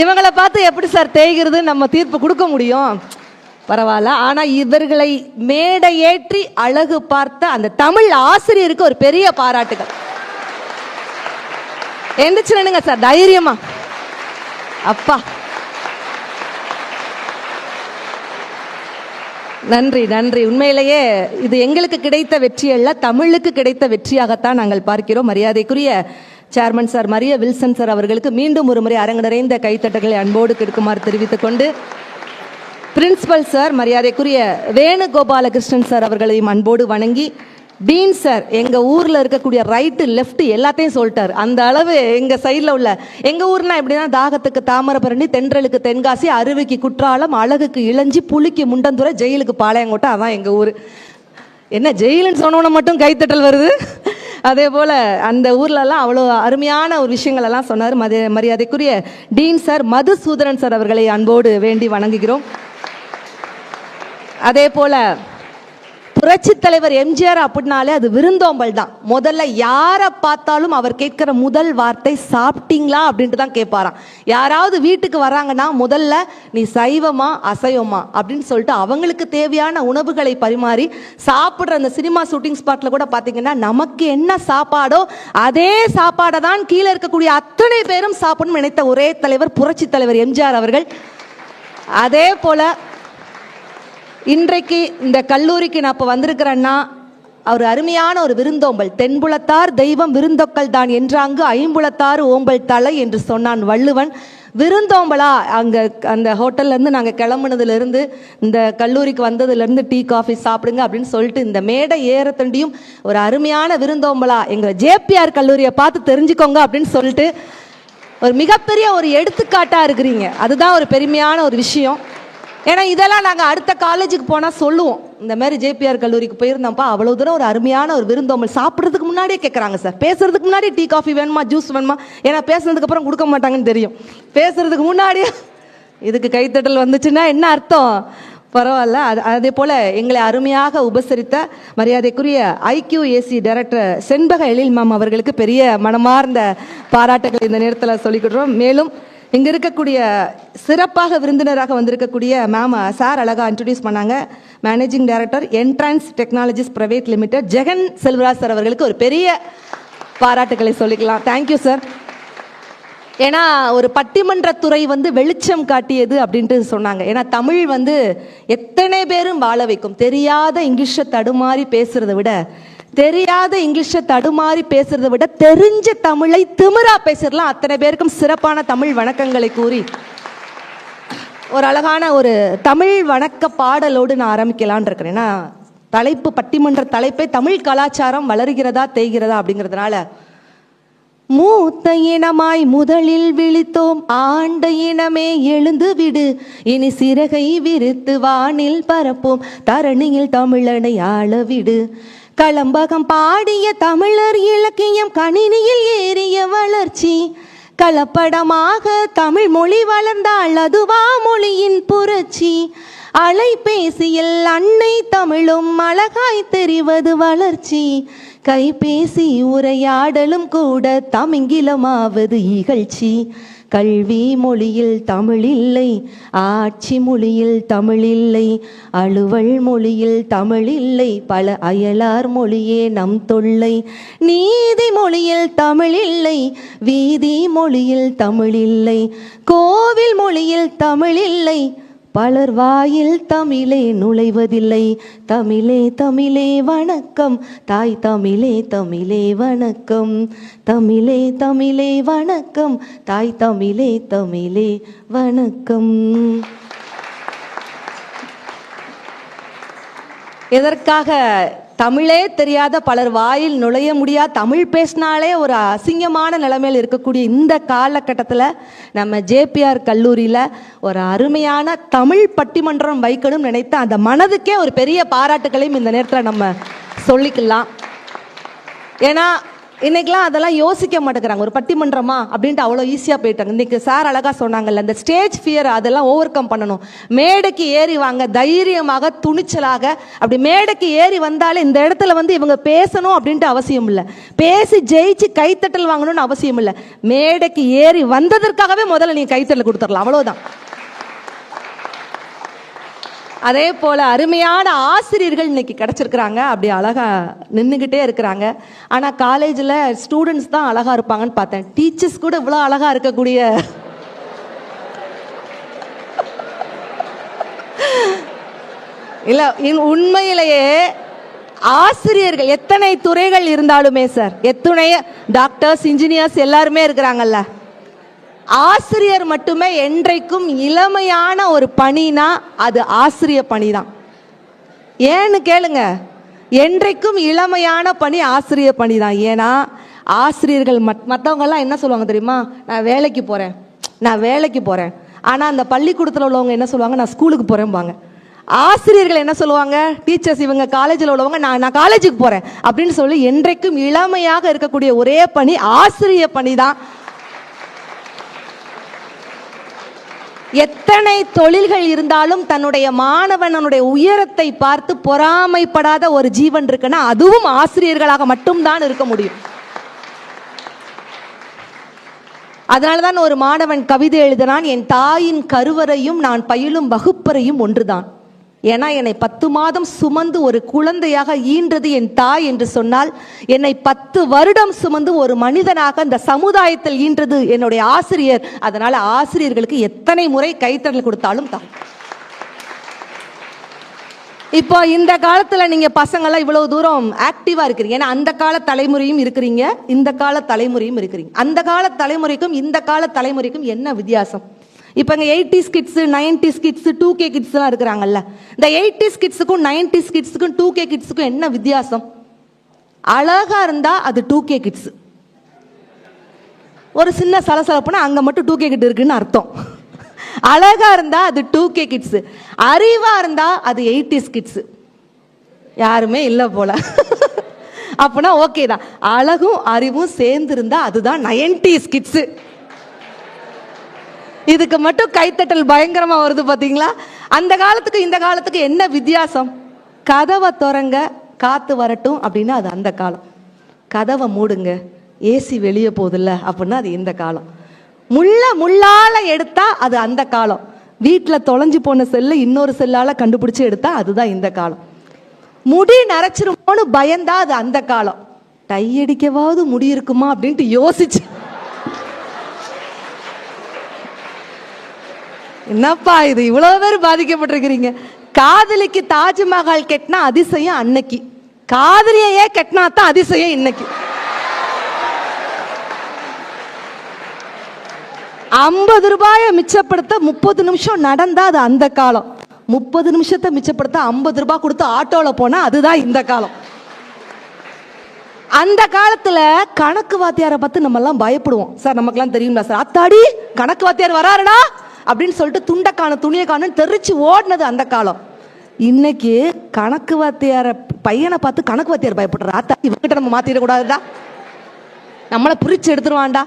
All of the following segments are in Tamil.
இவங்களை பார்த்து எப்படி சார் தேய்கிறது நம்ம தீர்ப்பு கொடுக்க முடியும்? பரவாயில்ல. ஆனால் இவர்களை மேடை ஏற்றி அழகு பார்த்த அந்த தமிழ் ஆசிரியருக்கு ஒரு பெரிய பாராட்டுகள். எந்திரிச்சுனுங்க சார் தைரியமா. அப்பா நன்றி நன்றி. உண்மையிலேயே இது எங்களுக்கு கிடைத்த வெற்றி அல்ல, தமிழுக்கு கிடைத்த வெற்றியாகத்தான் நாங்கள் பார்க்கிறோம். மரியாதைக்குரிய chairman sir Maria Wilson sir அவர்களுக்கு மீண்டும் ஒரு முறை அரங்கு நிறைந்த கைத்தட்டங்களை அன்போடு கெடுக்குமாறு தெரிவித்துக் கொண்டு, பிரின்சிபல் சார் மரியாதைக்குரிய வேணுகோபாலகிருஷ்ணன் சார் அவர்களையும் அன்போடு வணங்கி, டீன் சார் எங்கள் ஊரில் இருக்கக்கூடிய ரைட்டு லெஃப்ட் எல்லாத்தையும் சொல்லிட்டார். அந்த அளவு எங்கள் சைடில் உள்ள எங்கள் ஊர்னா எப்படின்னா, தாகத்துக்கு தாமிரபரணி, தென்றலுக்கு தென்காசி, அருவிக்கு குற்றாலம், அழகுக்கு இளஞ்சி, புலிக்கு முண்டந்துறை, ஜெயிலுக்கு பாளையங்கோட்டை. அதான் எங்கள் ஊர். என்ன ஜெயிலுன்னு சொன்னோன்னு மட்டும் கைத்தட்டல் வருது. அதே போல் அந்த ஊர்லலாம் அவ்வளோ அருமையான ஒரு விஷயங்கள் எல்லாம் சொன்னார். மரியாதைக்குரிய டீன் சார் மதுசூதரன் சார் அவர்களை அன்போடு வேண்டி வணங்குகிறோம். அதே போல் புரட்சி தலைவர் எம்ஜிஆர் அப்படின்னாலே அது விருந்தோம்பல் தான். முதல்ல யாரை பார்த்தாலும் அவர் கேட்கிற முதல் வார்த்தை சாப்பிட்டீங்களா அப்படின்ட்டு தான் கேட்பாராம். யாராவது வீட்டுக்கு வராங்கன்னா முதல்ல நீ சைவமா அசைவமா அப்படின்னு சொல்லிட்டு அவங்களுக்கு தேவையான உணவுகளை பரிமாறி சாப்பிட்ற அந்த சினிமா ஷூட்டிங் ஸ்பாட்டில் கூட பார்த்தீங்கன்னா நமக்கு என்ன சாப்பாடோ அதே சாப்பாடை தான் கீழே இருக்கக்கூடிய அத்தனை பேரும் சாப்பிடணும்னு நினைத்த ஒரே தலைவர் புரட்சி தலைவர் எம்ஜிஆர் அவர்கள். அதே போல் இன்றைக்கு இந்த கல்லூரிக்கு நான் இப்போ வந்திருக்கிறேன்னா அவர் அருமையான ஒரு விருந்தோம்பல். தென்புலத்தார் தெய்வம் விருந்தொக்கல் தான் என்றாங்கு ஐம்புலத்தாறு ஓம்பல் தலை என்று சொன்னான் வள்ளுவன். விருந்தோம்பலா அங்கே அந்த ஹோட்டல்லேருந்து நாங்கள் கிளம்புனதுலேருந்து இந்த கல்லூரிக்கு வந்ததுலேருந்து டீ காஃபி சாப்பிடுங்க அப்படின்னு சொல்லிட்டு இந்த மேடை ஏறத்தண்டியும் ஒரு அருமையான விருந்தோம்பலா எங்கள் ஜேபிஆர் கல்லூரியை பார்த்து தெரிஞ்சுக்கோங்க அப்படின்னு சொல்லிட்டு ஒரு மிகப்பெரிய ஒரு எடுத்துக்காட்டாக இருக்கிறீங்க. அதுதான் ஒரு பெருமையான ஒரு விஷயம். ஏன்னா இதெல்லாம் நாங்கள் அடுத்த காலேஜுக்கு போனால் சொல்லுவோம், இந்த மாதிரி ஜேபிஆர் கல்லூரிக்கு போயிருந்தோம்ப்பா, அவ்வளோ தூரம் ஒரு அருமையான ஒரு விருந்தோம்பல். சாப்பிட்றதுக்கு முன்னாடியே கேட்குறாங்க சார், பேசுறதுக்கு முன்னாடி டீ காஃபி வேணுமா ஜூஸ் வேணுமா, ஏன்னா பேசுனதுக்கு அப்புறம் கொடுக்க மாட்டாங்கன்னு தெரியும். பேசுறதுக்கு முன்னாடியே இதுக்கு கைத்தட்டல் வந்துச்சுன்னா என்ன அர்த்தம்? பரவாயில்ல. அதே போல் எங்களை அருமையாக உபசரித்த மரியாதைக்குரிய IQAC டைரக்டர் செண்பக எழில் மேம் அவர்களுக்கு பெரிய மனமார்ந்த பாராட்டுகள் இந்த நேரத்தில் சொல்லிக்கிடுறோம். மேலும் இங்கே இருக்கக்கூடிய சிறப்பாக விருந்தினராக வந்திருக்கக்கூடிய மேம் சார் அழகாக இன்ட்ரடியூஸ் பண்ணாங்க. Managing director Entrans Technologies Private Limited Jagan Selvaraj sir அவர்களுக்கு ஒரு பெரிய பாராட்டுகளை சொல்லிக்கலாம். Thank you sir. ஏன்னா ஒரு பட்டிமன்றத்துறை வெளிச்சம் காட்டியது அப்படின்ட்டு சொன்னாங்க. ஏன்னா தமிழ் எத்தனை பேரும் வாழ வைக்கும். தெரியாத இங்கிலீஷை தடுமாறி பேசுறதை விட தெரிஞ்ச தமிழை திமிரா பேசிடலாம். அத்தனை பேருக்கும் சிறப்பான தமிழ் வணக்கங்களை கூறி ஒரு அழகான ஒரு தமிழ் வணக்க பாடலோடு நான் ஆரம்பிக்கலான் இருக்கிறேன். ஏன்னா தலைப்பு பட்டிமன்ற தலைப்பே தமிழ் கலாச்சாரம் வளர்கிறதா தேய்கிறதா அப்படிங்கிறதுனால, மூத்த இனமாய் முதலில் விழித்தோம், ஆண்ட இனமே எழுந்து விடு, இனி சிறகை விரித்து வானில் பரப்போம், தரணியில் தமிழனை ஆள விடு. களம்பகம் பாடிய தமிழர் இலக்கியம் கணினியில் ஏறிய வளர்ச்சி, கலப்படமாக தமிழ் மொழி வளர்ந்தால் அதுவா மொழியின் புரட்சி. அலைபேசியில் அன்னை தமிழும் அழகாய் தெரிவது வளர்ச்சி, கைபேசி உரையாடலும் கூட தமிங்கிலமாவது இகழ்ச்சி. கல்வி மொழியில் தமிழில்லை, ஆட்சி மொழியில் தமிழில்லை, அலுவல் மொழியில் தமிழில்லை, பல அயலார் மொழியே நம் தொல்லை. நீதி மொழியில் தமிழில்லை, வீதி மொழியில் தமிழில்லை, கோவில் மொழியில் தமிழில்லை, பலர் வாயில் தமிழே நுழைவதில்லை. தமிழே தமிழே வணக்கம், தாய் தமிழே தமிழே வணக்கம், தமிழே தமிழே வணக்கம், தாய் தமிழே தமிழே வணக்கம். எதற்காக தமிழே தெரியாத பலர் வாயில் நுழைய முடியாது, தமிழ் பேசினாலே ஒரு அசிங்கமான நிலைமையில் இருக்கக்கூடிய இந்த காலகட்டத்தில் நம்ம ஜேபிஆர் கல்லூரியில் ஒரு அருமையான தமிழ் பட்டிமன்றம் வைக்கணும் நினைத்த அந்த மனதுக்கே ஒரு பெரிய பாராட்டுகளையும் இந்த நேரத்தில் நம்ம சொல்லிக்கலாம். ஏன்னா இன்னைக்கெல்லாம் அதெல்லாம் யோசிக்க மாட்டேங்கிறாங்க. ஒரு பட்டிமன்றமா அப்படின்ட்டு அவ்வளோ ஈஸியாக போயிட்டாங்க. இன்னைக்கு சார் அழகாக சொன்னாங்கல்ல, அந்த ஸ்டேஜ் ஃபியர் அதெல்லாம் ஓவர் கம் பண்ணணும். மேடைக்கு ஏறி வாங்க, தைரியமாக துணிச்சலாக. அப்படி மேடைக்கு ஏறி வந்தாலே இந்த இடத்துல வந்து இவங்க பேசணும் அப்படின்ட்டு அவசியம் இல்லை, பேசி ஜெயிச்சு கைத்தட்டல் வாங்கணும்னு அவசியம் இல்லை. மேடைக்கு ஏறி வந்ததற்காகவே முதல்ல நீங்கள் கைத்தட்டல் கொடுத்துடலாம், அவ்வளோதான். அதே போல் அருமையான ஆசிரியர்கள் இன்னைக்கு கிடச்சிருக்கிறாங்க, அப்படி அழகாக நின்றுக்கிட்டே இருக்கிறாங்க. ஆனால் காலேஜில் ஸ்டூடெண்ட்ஸ் தான் அழகாக இருப்பாங்கன்னு பார்த்தேன். டீச்சர்ஸ் கூட இவ்வளோ அழகாக இருக்கக்கூடிய இல்லை, உண்மையிலேயே ஆசிரியர்கள் எத்தனை துறைகள் இருந்தாலுமே சார், எத்தனை டாக்டர்ஸ் இன்ஜினியர்ஸ் எல்லாருமே இருக்கிறாங்கல்ல, ஆசிரியர் மட்டுமே என்றைக்கும் இளமையான ஒரு பணினா அது ஆசிரிய பணி தான். ஏன்னு கேளுங்க, என்றைக்கும் இளமையான பணி ஆசிரிய பணி தான். ஏன்னா ஆசிரியர்கள் மற்றவங்கெல்லாம் என்ன சொல்லுவாங்க தெரியுமா, நான் வேலைக்கு போகிறேன், நான் வேலைக்கு போகிறேன். ஆனால் அந்த பள்ளிக்கூடத்தில் உள்ளவங்க என்ன சொல்லுவாங்க, நான் ஸ்கூலுக்கு போகிறேன்பாங்க. ஆசிரியர்கள் என்ன சொல்லுவாங்க, டீச்சர்ஸ் இவங்க காலேஜில் உள்ளவங்க நான் காலேஜுக்கு போகிறேன் அப்படின்னு சொல்லி என்றைக்கும் இளமையாக இருக்கக்கூடிய ஒரே பணி ஆசிரிய பணி தான். எத்தனை தொழில்கள் இருந்தாலும் தன்னுடைய மாணவனுடைய உயரத்தை பார்த்து பொறாமைப்படாத ஒரு ஜீவன் இருக்குன்னா அதுவும் ஆசிரியர்களாக மட்டும்தான் இருக்க முடியும். அதனால்தான் ஒரு மாணவன் கவிதை எழுதினான், என் தாயின் கருவறையும் நான் பயிலும் வகுப்பறையும் ஒன்றுதான். ஏன்னா என்னை 10 மாதம் சுமந்து ஒரு குழந்தையாக ஈன்றது என் தாய் என்று சொன்னால், என்னை 10 வருடம் சுமந்து ஒரு மனிதனாக இந்த சமுதாயத்தில் ஈன்றது என்னுடைய ஆசிரியர். அதனால ஆசிரியர்களுக்கு எத்தனை முறை கைத்தட்டல் கொடுத்தாலும் தான். இப்போ இந்த காலத்துல நீங்க பசங்கள்லாம் இவ்வளவு தூரம் ஆக்டிவா இருக்கிறீங்க, ஏன்னா அந்த கால தலைமுறையும் இருக்கிறீங்க, இந்த கால தலைமுறையும் இருக்கிறீங்க. அந்த கால தலைமுறைக்கும் இந்த கால தலைமுறைக்கும் என்ன வித்தியாசம்? இப்போ இங்கே 80s kids, 90s kids, 2K கிட்ஸ்லாம் இருக்கிறாங்கல்ல, இந்த 80s கிட்ஸுக்கும் 90s கிட்ஸுக்கும் 2K கிட்ஸுக்கும் என்ன வித்தியாசம்? அழகாக இருந்தால் அது 2K கிட்ஸு, ஒரு சின்ன சலசலப்புனா அங்கே மட்டும் 2K கிட் இருக்குன்னு அர்த்தம். அழகாக இருந்தால் அது 2K கிட்ஸு, அறிவாக இருந்தால் அது 80s கிட்ஸு. யாருமே இல்லை போல. அப்படின்னா ஓகே தான், அழகும் அறிவும் சேர்ந்து இருந்தால் அதுதான் 90s கிட்ஸு. இதுக்கு மட்டும் கைத்தட்டல் பயங்கரமா வருது பாத்தீங்களா? அந்த காலத்துக்கு இந்த காலத்துக்கு என்ன வித்தியாசம்? கதவை திறங்க காத்து வரட்டும் அப்படின்னா அது அந்த காலம், கதவை மூடுங்க ஏசி வெளியே போகுதுல்ல அப்படின்னா அது இந்த காலம், முள்ளால எடுத்தா அது அந்த காலம், வீட்டில் தொலைஞ்சு போன செல்லை இன்னொரு செல்லால கண்டுபிடிச்சு எடுத்தா அதுதான் இந்த காலம், முடி நரைச்சிருமோன்னு பயந்தா அது அந்த காலம், டை அடிக்கவாவது முடி இருக்குமா அப்படின்ட்டு யோசிச்சு என்னப்பா இது இவ்வளவு பேர் பாதிக்கப்பட்டிருக்கிறீங்க. காதலிக்கு தாஜ்மஹால் கெட்டினா அதிசயம் அன்னைக்கு, காதலியே கெட்டினா தான் அதிசயம் இன்னைக்கு. 50 ரூபாயை மிச்சப்படுத்த 30 நிமிஷம் நடந்தா அது அந்த காலம், 30 நிமிஷத்தை மிச்சப்படுத்த 50 ரூபாய் கொடுத்து ஆட்டோல போனா அதுதான் இந்த காலம். அந்த காலத்துல கணக்கு வாத்தியாரை பார்த்து நம்ம எல்லாம் பயப்படுவோம் சார், நமக்கெல்லாம் தெரியுங்களா சார், அத்தாடி கணக்கு வாத்தியார் வராருடா அப்படின்னு சொல்லிட்டு துண்டைக்கான துணியை காணும் தெரிச்சு ஓடினது அந்த காலம். இன்னைக்கு கணக்கு வாத்தியார பையனை பார்த்து கணக்கு வாத்தியார் பயப்படுறா, இவங்கிட்ட நம்ம மாத்திடக்கூடாதுடா, நம்மளை புரிச்சு எடுத்துருவான்டா.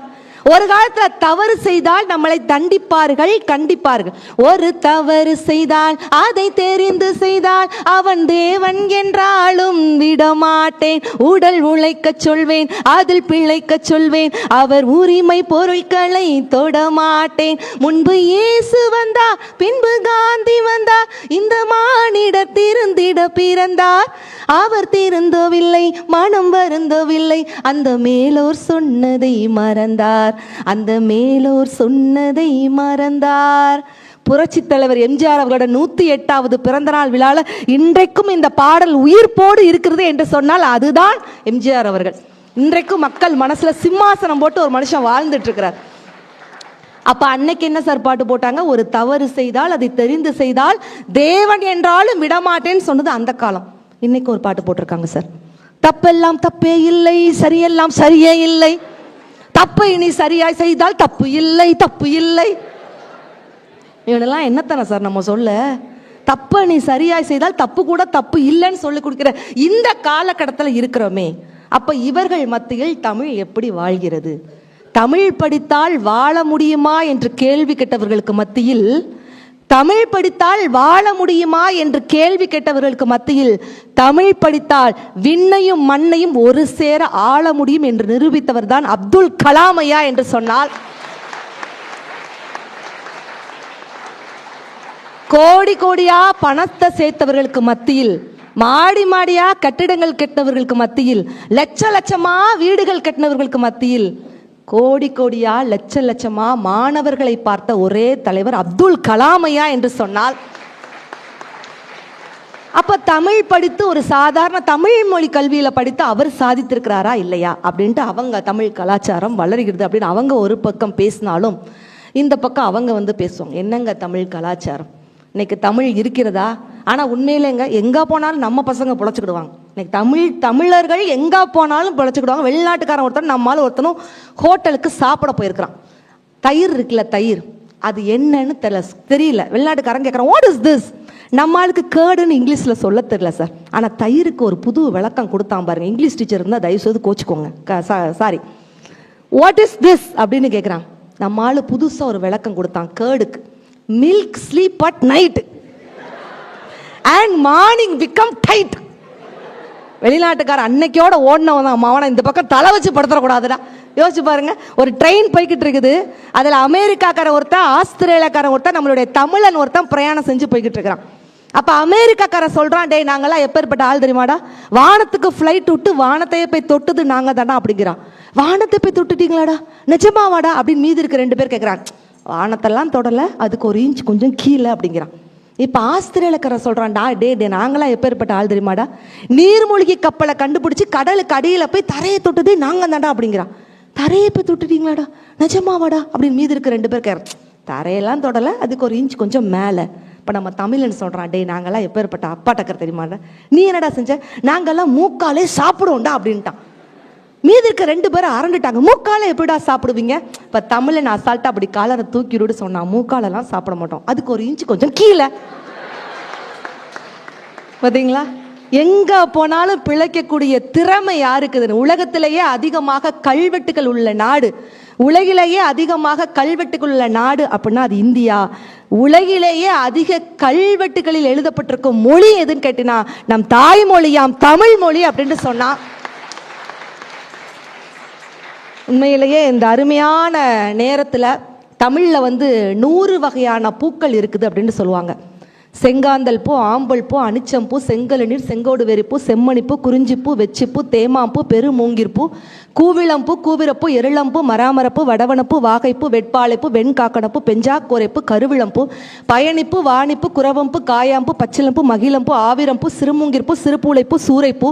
ஒரு காலத்துல தவறு செய்தால் நம்மளை தண்டிப்பார்கள், கண்டிப்பார்கள். ஒரு தவறு செய்தால் அதை தெரிந்து செய்தால் அவன் தேவன் என்றாலும் விடமாட்டேன், உடல் உழைக்க சொல்வேன் அதில் பிழைக்க சொல்வேன், அவர் உரிமை பொருட்களை தொடமாட்டேன். முன்பு இயேசு வந்தார் பின்பு காந்தி வந்தார், இந்த மானிடர் திருந்திட பிறந்தார், அவர் திருந்தவில்லை மனம் வருந்தவில்லை, அந்த மேலோர் சொன்னதை மறந்தார், அந்த மேலோர் சொன்னதை மறந்தார். புரட்சி தலைவர் எம்ஜிஆர் அவர்களோட 108வது பிறந்த நாள் விழால இன்றைக்கும் இந்த பாடல் உயிர்ப்போடு இருக்கிறது என்று சொன்னால் அதுதான் எம்ஜிஆர் அவர்கள். இன்றைக்கும் மக்கள் மனசுல சிம்மாசனம் போட்டு ஒரு மனுஷன் வாழ்ந்துட்டு இருக்கிறார். அப்ப அன்னைக்கு என்ன சார் பாட்டு போட்டாங்க, ஒரு தவறு செய்தால் அதை தெரிந்து செய்தால் தேவன் என்றாலும் விடமாட்டேன்னு சொன்னது அந்த காலம். இன்னைக்கு ஒரு பாட்டு போட்டிருக்காங்க சார், தப்பெல்லாம் தப்பே இல்லை, சரியெல்லாம் சரியே இல்லை, தப்பை நீ சரியாய் செய்தால் தப்பு இல்லை, தப்பு இல்லை. இவனெல்லாம் என்னத்தானே சார் நம்ம சொல்ல, தப்பை நீ சரியாய் செய்தால் தப்பு கூட தப்பு இல்லைன்னு சொல்லி கொடுக்கிற இந்த காலகட்டத்தில் இருக்கிறோமே, அப்ப இவர்கள் மத்தியில் தமிழ் எப்படி வாழ்கிறது? தமிழ் படித்தால் வாழ முடியுமா என்று கேள்வி கேட்டவர்களுக்கு மத்தியில், தமிழ் படித்தால் வாழ முடியுமா என்று கேள்வி கேட்டவர்களுக்கு மத்தியில், தமிழ் படித்தால் விண்ணையும் மண்ணையும் ஒரு சேர ஆள முடியும் என்று நிரூபித்தவர் தான் அப்துல் கலாம் ஐயா என்று சொன்னால், கோடி கோடியா பணத்தை சேர்த்தவர்களுக்கு மத்தியில், மாடி மாடியா கட்டிடங்கள் கட்டினவர்களுக்கு மத்தியில், லட்ச லட்சமா வீடுகள் கட்டினவர்களுக்கு மத்தியில், கோடி கோடியா லட்ச லட்சமா மாணவர்களை பார்த்த ஒரே தலைவர் அப்துல் கலாம் ஐயா என்று சொன்னால், அப்ப தமிழ் படித்து ஒரு சாதாரண தமிழ் மொழி கல்வியில படித்து அவர் சாதித்திருக்கிறாரா இல்லையா அப்படின்ட்டு அவங்க தமிழ் கலாச்சாரம் வளர்கிறது அப்படின்னு அவங்க ஒரு பக்கம் பேசினாலும், இந்த பக்கம் அவங்க பேசுவாங்க, என்னங்க தமிழ் கலாச்சாரம், இன்னைக்கு தமிழ் இருக்கிறதா? ஆனால் உண்மையிலேங்க எங்கே போனாலும் நம்ம பசங்க பிழைச்சிக்கிடுவாங்க. இன்னைக்கு தமிழர்கள் எங்கே போனாலும் பிழைச்சிக்கிடுவாங்க. வெளிநாட்டுக்காரன் ஒருத்தன் நம்மளால ஒருத்தனும் ஹோட்டலுக்கு சாப்பிட போயிருக்கிறான். தயிர் இருக்குல்ல, தயிர் அது என்னன்னு தெரியல. வெளிநாட்டுக்காரன் கேட்குறான், வாட் இஸ் திஸ்? நம்மளுக்கு கேர்டுன்னு இங்கிலீஷில் சொல்ல தெரியல சார். ஆனால் தயிருக்கு ஒரு புது விளக்கம் கொடுத்தான் பாருங்க. இங்கிலீஷ் டீச்சர் இருந்தால் தயவுசெய்து கோச்சிக்கோங்க, சாரி. வாட் இஸ் திஸ் அப்படின்னு கேட்குறான். நம்மளால புதுசாக ஒரு விளக்கம் கொடுத்தான் கேர்டுக்கு. Milk sleep at night and morning become tight. வெளிநாட்டுக்கார அன்னைக்கோட ஓடினவன் தான் மாவன, இந்த பக்கம் தலை வச்சு படுத்துடக்கூடாதுடா. யோசிச்சு பாருங்க, ஒரு ட்ரெயின் போய்கிட்டு இருக்குது, அதில் அமெரிக்காக்காரன் ஒருத்தன், ஆஸ்திரேலியாக்காரன் ஒருத்தன், நம்மளுடைய தமிழன் ஒருத்தன் பிரயாணம் செஞ்சு போய்கிட்டு இருக்கிறான். அப்போ அமெரிக்காக்காரன் சொல்கிறான், டே நாங்களாம் எப்பேற்பட்ட ஆள் தெரியுமாடா, வானத்துக்கு ஃப்ளைட் விட்டு வானத்தையே போய் தொட்டுது நாங்கள் தானே அப்படிங்கிறான். வானத்தை போய் தொட்டுட்டீங்களாடா, நிஜமாவாடா அப்படின்னு மீதி இருக்க 2 பேர் கேட்குறான். வானத்தெல்லாம் தொடலை, அதுக்கு ஒரு இன்ச் கொஞ்சம் கீழே அப்படிங்கிறான். இப்போ ஆஸ்திரேலியக்காரன் சொல்கிறான்டா, டே நாங்களாம் எப்பேற்பட்ட ஆள் தெரியுமாடா, நீர்மூழ்கி கப்பலை கண்டுபிடிச்சி கடலுக்கு அடியில் போய் தரையை தொட்டுதே நாங்கள் தாண்டா அப்படிங்கிறான். தரையை போய் தொட்டுட்டீங்களாடா, நிஜமாவாடா அப்படின்னு மீதி இருக்க 2 பேர் கேட்குறான். தரையெல்லாம் தொடலை, அதுக்கு ஒரு இன்ச் கொஞ்சம் மேலே. இப்போ நம்ம தமிழ்னு சொல்கிறான், டே நாங்களாம் எப்பேற்பட்ட அப்பா டக்கர் தெரியுமாடா, நீ என்னடா செஞ்ச, நாங்கள்லாம் மூக்காலே சாப்பிடுவோம்டா அப்படின்ட்டான். மீதி இருக்க 2 பேரும் அரண்டுட்டாங்க. மூக்கால எப்படிடா சாப்பிடுவீங்க? இப்போ தமிழன் அசால்ட்டா அப்படி காலரை தூக்கிடுன்னு சொன்னா, மூக்காலெல்லாம் சாப்பிட மாட்டோம், அதுக்கு ஒரு இன்ச்சு கொஞ்சம் கீழே. பார்த்தீங்களா, எங்க போனாலும் பிழைக்கக்கூடிய திறமை யாருக்குதுன்னு. உலகத்திலேயே அதிகமாக கல்வெட்டுகள் உள்ள நாடு, உலகிலேயே அதிகமாக கல்வெட்டுகள் உள்ள நாடு அப்படின்னா அது இந்தியா. உலகிலேயே அதிக கல்வெட்டுகளில் எழுதப்பட்டிருக்கும் மொழி எதுன்னு கேட்டினா நம் தாய்மொழியாம் தமிழ் மொழி அப்படின்னு சொன்னா, உண்மையிலேயே இந்த அருமையான நேரத்தில் தமிழில் 100 வகையான பூக்கள் இருக்குது அப்படின்னு சொல்லுவாங்க. செங்காந்தல் பூ, ஆம்பல் பூ, அனிச்சம்பூ, செங்கழுநீர், செங்கோடு வெறிப்பூ, செம்மணிப்பூ, குறிஞ்சிப்பூ, வெச்சிப்பூ, தேமாம்பூ, பெருமூங்கிற்பூ, கூவிளம்பூ, கூவிரப்பூ, எருளம்பூ, மராமரப்பூ, வடவனப்பூ, வாகைப்பூ, வெட்பாளைப்பூ, வெண்காக்கணப்பூ, பெஞ்சாக்கோரைப்பூ, கருவிளம்பூ, பயணிப்பூ, வாணிப்பூ, குரவம்பூ, காயாம்பூ, பச்சிலம்பூ, மகிழம்பூ, ஆவிரம்பூ, சிறுமூங்கிற்பூ, சிறுபூளைப்பூ, சூரைப்பூ,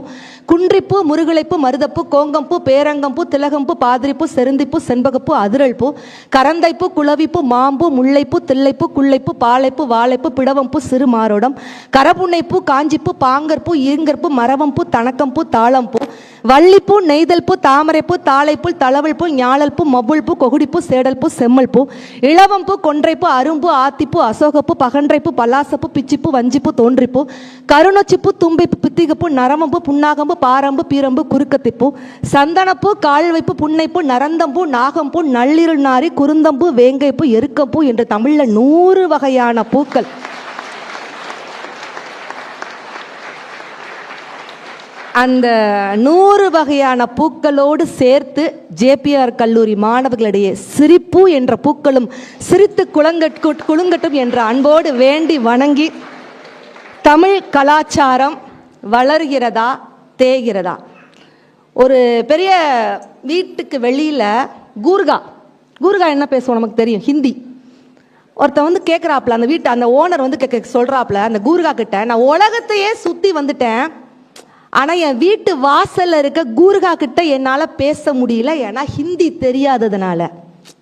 குன்றிப்பூ, முருகிளைப்பூ, மருதப்பூ, கோங்கம்பூ, பேரங்கம்பூ, திலகம்பூ, பாதிரிப்பூ, செருந்திப்பூ, செண்பகப்பூ, அதிரல்பூ, கரந்தைப்பூ, குளவிப்பூ, மாம்பூ, முல்லைப்பூ, தில்லைப்பூ, குள்ளைப்பூ, பாளைப்பூ, வாழைப்பூ, பிடவம்பூ, சிறுமாரோடம், கரப்புன்னைப்பூ, காஞ்சிப்பூ, பாங்கற்பூ, ஈங்கற்பூ, மரவம்பூ, தணக்கம்பூ, தாளம்பூ, வள்ளிப்பூ, நெய்தல்பூ, தாமரைப்பூ, தாளைப்பூ, தளவல்பூ, ஞாழல்பூ, மபுள்பூ, கொகுடிப்பூ, சேடல்பூ, செம்மல்பூ, இளவம்பூ, கொன்றைப்பூ, அரும்பு, ஆத்திப்பூ, அசோகப்பூ, பகன்றைப்பூ, பல்லாசப்பூ, பிச்சிப்பூ, வஞ்சிப்பூ, தோன்றிப்பூ, கருணொச்சிப்பூ, தும்பைப்பூ, பித்திகப்பூ, நரம்பு, புன்னாகம்பு, பாரம்பு, பீரம்பு, குறுக்கத்திப்பூ, சந்தனப்பூ, கால்வைப்பூ, புன்னைப்பூ, நரந்தம்பூ, நாகம்பூ, நள்ளிருள் நாரி, குருந்தம்பூ, வேங்கைப்பூ, எருக்கப்பூ என்று தமிழ்ல 100 வகையான பூக்கள். அந்த 100 வகையான பூக்களோடு சேர்த்து ஜேபிஆர் கல்லூரி மாணவர்களிடையே சிரிப்பு என்ற பூக்களும் சிரித்து குலுங்கட்டும் என்ற அன்போடு வேண்டி வணங்கி, தமிழ் கலாச்சாரம் வளர்கிறதா தேய்கிறதா? ஒரு பெரிய வீட்டுக்கு வெளியில் கூர்கா என்ன பேசுவோம் நமக்கு தெரியும், ஹிந்தி. ஒருத்தன் கேட்குறாப்புல, அந்த வீட்டு அந்த ஓனர் சொல்கிறாப்புல அந்த கூர்கா கிட்ட, நான் உலகத்தையே சுற்றி வந்துட்டேன், ஆனால் என் வீட்டு வாசலில் இருக்க கூர்கா கிட்ட என்னால் பேச முடியல, ஏன்னா ஹிந்தி தெரியாததுனால.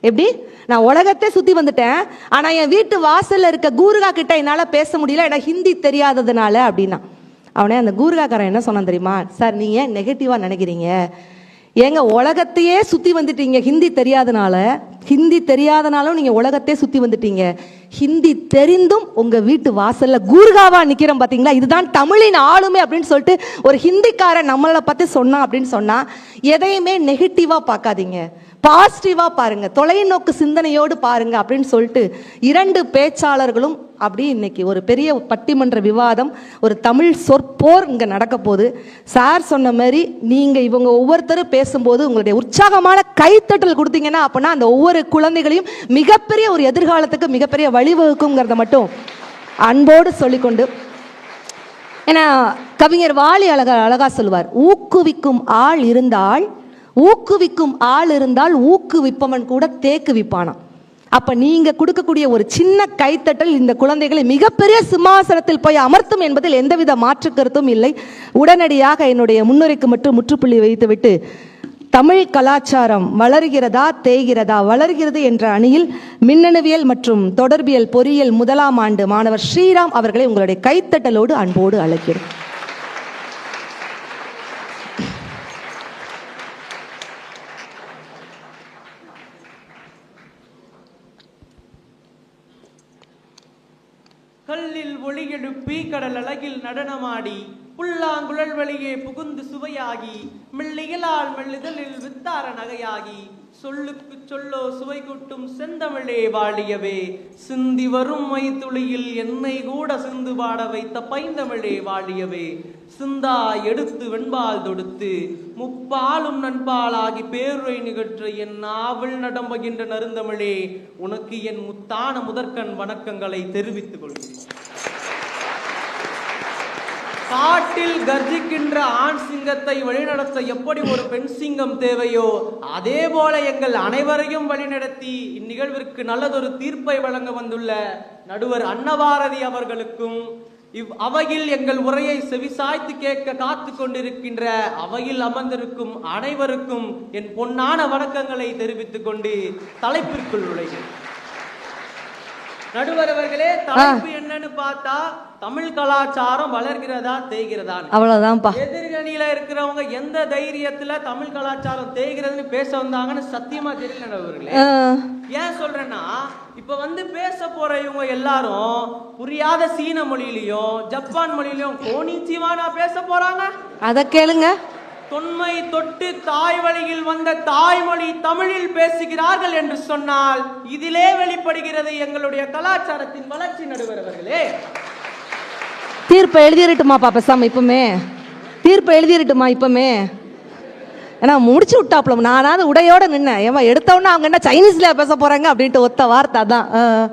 எப்படி? நான் உலகத்தை சுற்றி வந்துட்டேன், ஆனால் என் வீட்டு வாசலில் இருக்க கூர்கா கிட்ட என்னால் பேச முடியல, ஏன்னா ஹிந்தி தெரியாததுனால அப்படின்னா. அவனே அந்த கூர்காக்காரன் என்ன சொன்னான் தெரியுமா? சார், நீங்கள் நெகட்டிவாக நினைக்கிறீங்க, ஏங்க உலகத்தையே சுத்தி வந்துட்டீங்க ஹிந்தி தெரியாதனாலும் நீங்க உலகத்தையே சுத்தி வந்துட்டீங்க. ஹிந்தி தெரிந்தும் உங்க வீட்டு வாசல்ல கூர்காவா நிக்கிறோம் பாத்தீங்களா, இதுதான் தமிழின் ஆளுமை அப்படின்னு சொல்லிட்டு ஒரு ஹிந்திக்காரன் நம்மளை பத்தி சொன்னா அப்படின்னு சொன்னா எதையுமே நெகட்டிவா பார்க்காதீங்க, பாசிட்டிவா பாருங்க, தொலைநோக்கு சிந்தனையோடு பாருங்க அப்படின்னு சொல்லிட்டு 2 பேச்சாளர்களும் அப்படி இன்னைக்கு ஒரு பெரிய பட்டிமன்ற விவாதம், ஒரு தமிழ் சொற்போர் இங்க நடக்க போகுது. சார் சொன்ன மாதிரி நீங்க இவங்க ஒவ்வொருத்தரும் பேசும்போது உங்களுடைய உற்சாகமான கைத்தட்டல் கொடுத்தீங்கன்னா அப்படின்னா அந்த ஒவ்வொரு குழந்தைகளையும் மிகப்பெரிய ஒரு எதிர்காலத்துக்கு மிகப்பெரிய வழிவகுக்குங்கிறத மட்டும் அன்போடு சொல்லிக்கொண்டு, ஏன்னா கவிஞர் வாலி அழகா சொல்லுவார், ஊக்குவிக்கும் ஆள் இருந்தால் ஊக்குவிப்பவன் கூட தேக்கு விப்பானாம். அப்ப நீங்க கொடுக்கக்கூடிய ஒரு சின்ன கைத்தட்டல் இந்த குழந்தைகளை மிகப்பெரிய சிம்மாசனத்தில் போய் அமர்த்தும் என்பதில் எந்தவித மாற்று கருத்தும் இல்லை. உடனடியாக என்னுடைய முன்னுரைக்கு மட்டும் முற்றுப்புள்ளி வைத்துவிட்டு, தமிழ் கலாச்சாரம் வளர்கிறதா தேய்கிறதா? வளர்கிறது என்ற அணியில் மின்னணுவியல் மற்றும் தொடர்பியல் பொறியியல் 1ஆம் ஆண்டு மாணவர் ஸ்ரீராம் அவர்களை உங்களுடைய கைத்தட்டலோடு அன்போடு அழைக்கிறோம். கல்லில் ஒளி எழுப்பி கடல் அழகில் நடனமாடி புல்லாங்குழல் வழியே புகுந்து சுவையாகி மெல்லியலால் மெல்லுதலில் வித்தார நகையாகி சொல்லுக்கு சொல்லோ சுவை கூட்டும் செந்தமிழே வாழியவே சிந்தி வரும் மைத்துளியில் என்னை கூட சிந்து பாட வைத்த பைந்தமிழே வாழியவே சிந்தா எடுத்து வெண்பால் தொடுத்து முப்பாலும் நண்பாலாகி பேருரை நிகழ்ற்ற என் நாவல் நடம்பகின்ற நருந்தமிழே உனக்கு என் முத்தான முதற்கண் வணக்கங்களை தெரிவித்துக் கொள்கிறேன். காட்டில் கர்ஜிக்கின்ற ஆண் சிங்கத்தை வழிநடத்த எப்படி ஒரு பெண் சிங்கம் தேவையோ அதே போல எங்கள் அனைவரையும் வழிநடத்தி இந்நிகழ்விற்கு நல்லதொரு தீர்ப்பை வழங்க வந்துள்ள நடுவர் அன்னபாரதி அவர்களுக்கும் அவையில் எங்கள் உரையை செவிசாய்த்து கேட்க காத்து கொண்டிருக்கின்ற அவையில் அமர்ந்திருக்கும் அனைவருக்கும் என் பொன்னான வணக்கங்களை தெரிவித்துக் கொண்டு தலைப்பிற்குள் நுழைகிறேன். நடுவர் அவர்களே, தலைப்பு என்னன்னு பார்த்தா தமிழ் கலாச்சாரம் வளர்கிறதா தேய்கிறதா? அவ்வளவுதான்ப்பா. எதிர்கணியில இருக்கிறவங்க எந்த தைரியத்துல தமிழ் கலாச்சாரம் தேய்கிறதுன்னு பேச வந்தாங்கன்னு சத்தியமா தெரியல நடுவர்களே. ஏன் சொல்றேன்னா, இப்ப பேச போற இவங்க எல்லாரும் புரியாத சீன மொழியிலையும் ஜப்பான் மொழியிலையும் கோனிச்சிவானா பேச போறாங்க. அத கேளுங்க. தொன்மை தொட்டு தாய் வழியில் வந்த தாய்மொழி தமிழில் பேசுகிறார்கள் என்று சொன்னால் இதிலே வெளிப்படுகிறது எங்களுடைய கலாச்சாரத்தின் வளர்ச்சி. நடுவர் அவர்களே, தீர்ப்பை எழுதிரட்டுமாப்பா பேசாம இப்பமே, தீர்ப்பை எழுதிரட்டுமா இப்பமே? ஏன்னா முடிச்சு விட்டாப்ல, நானாவது உடையோட நின்னேன். ஏமா எடுத்தவொன்னா அவங்க என்ன சைனீஸ்ல பேச போறாங்க அப்படின்ட்டு ஒத்த வார்த்தை தான்.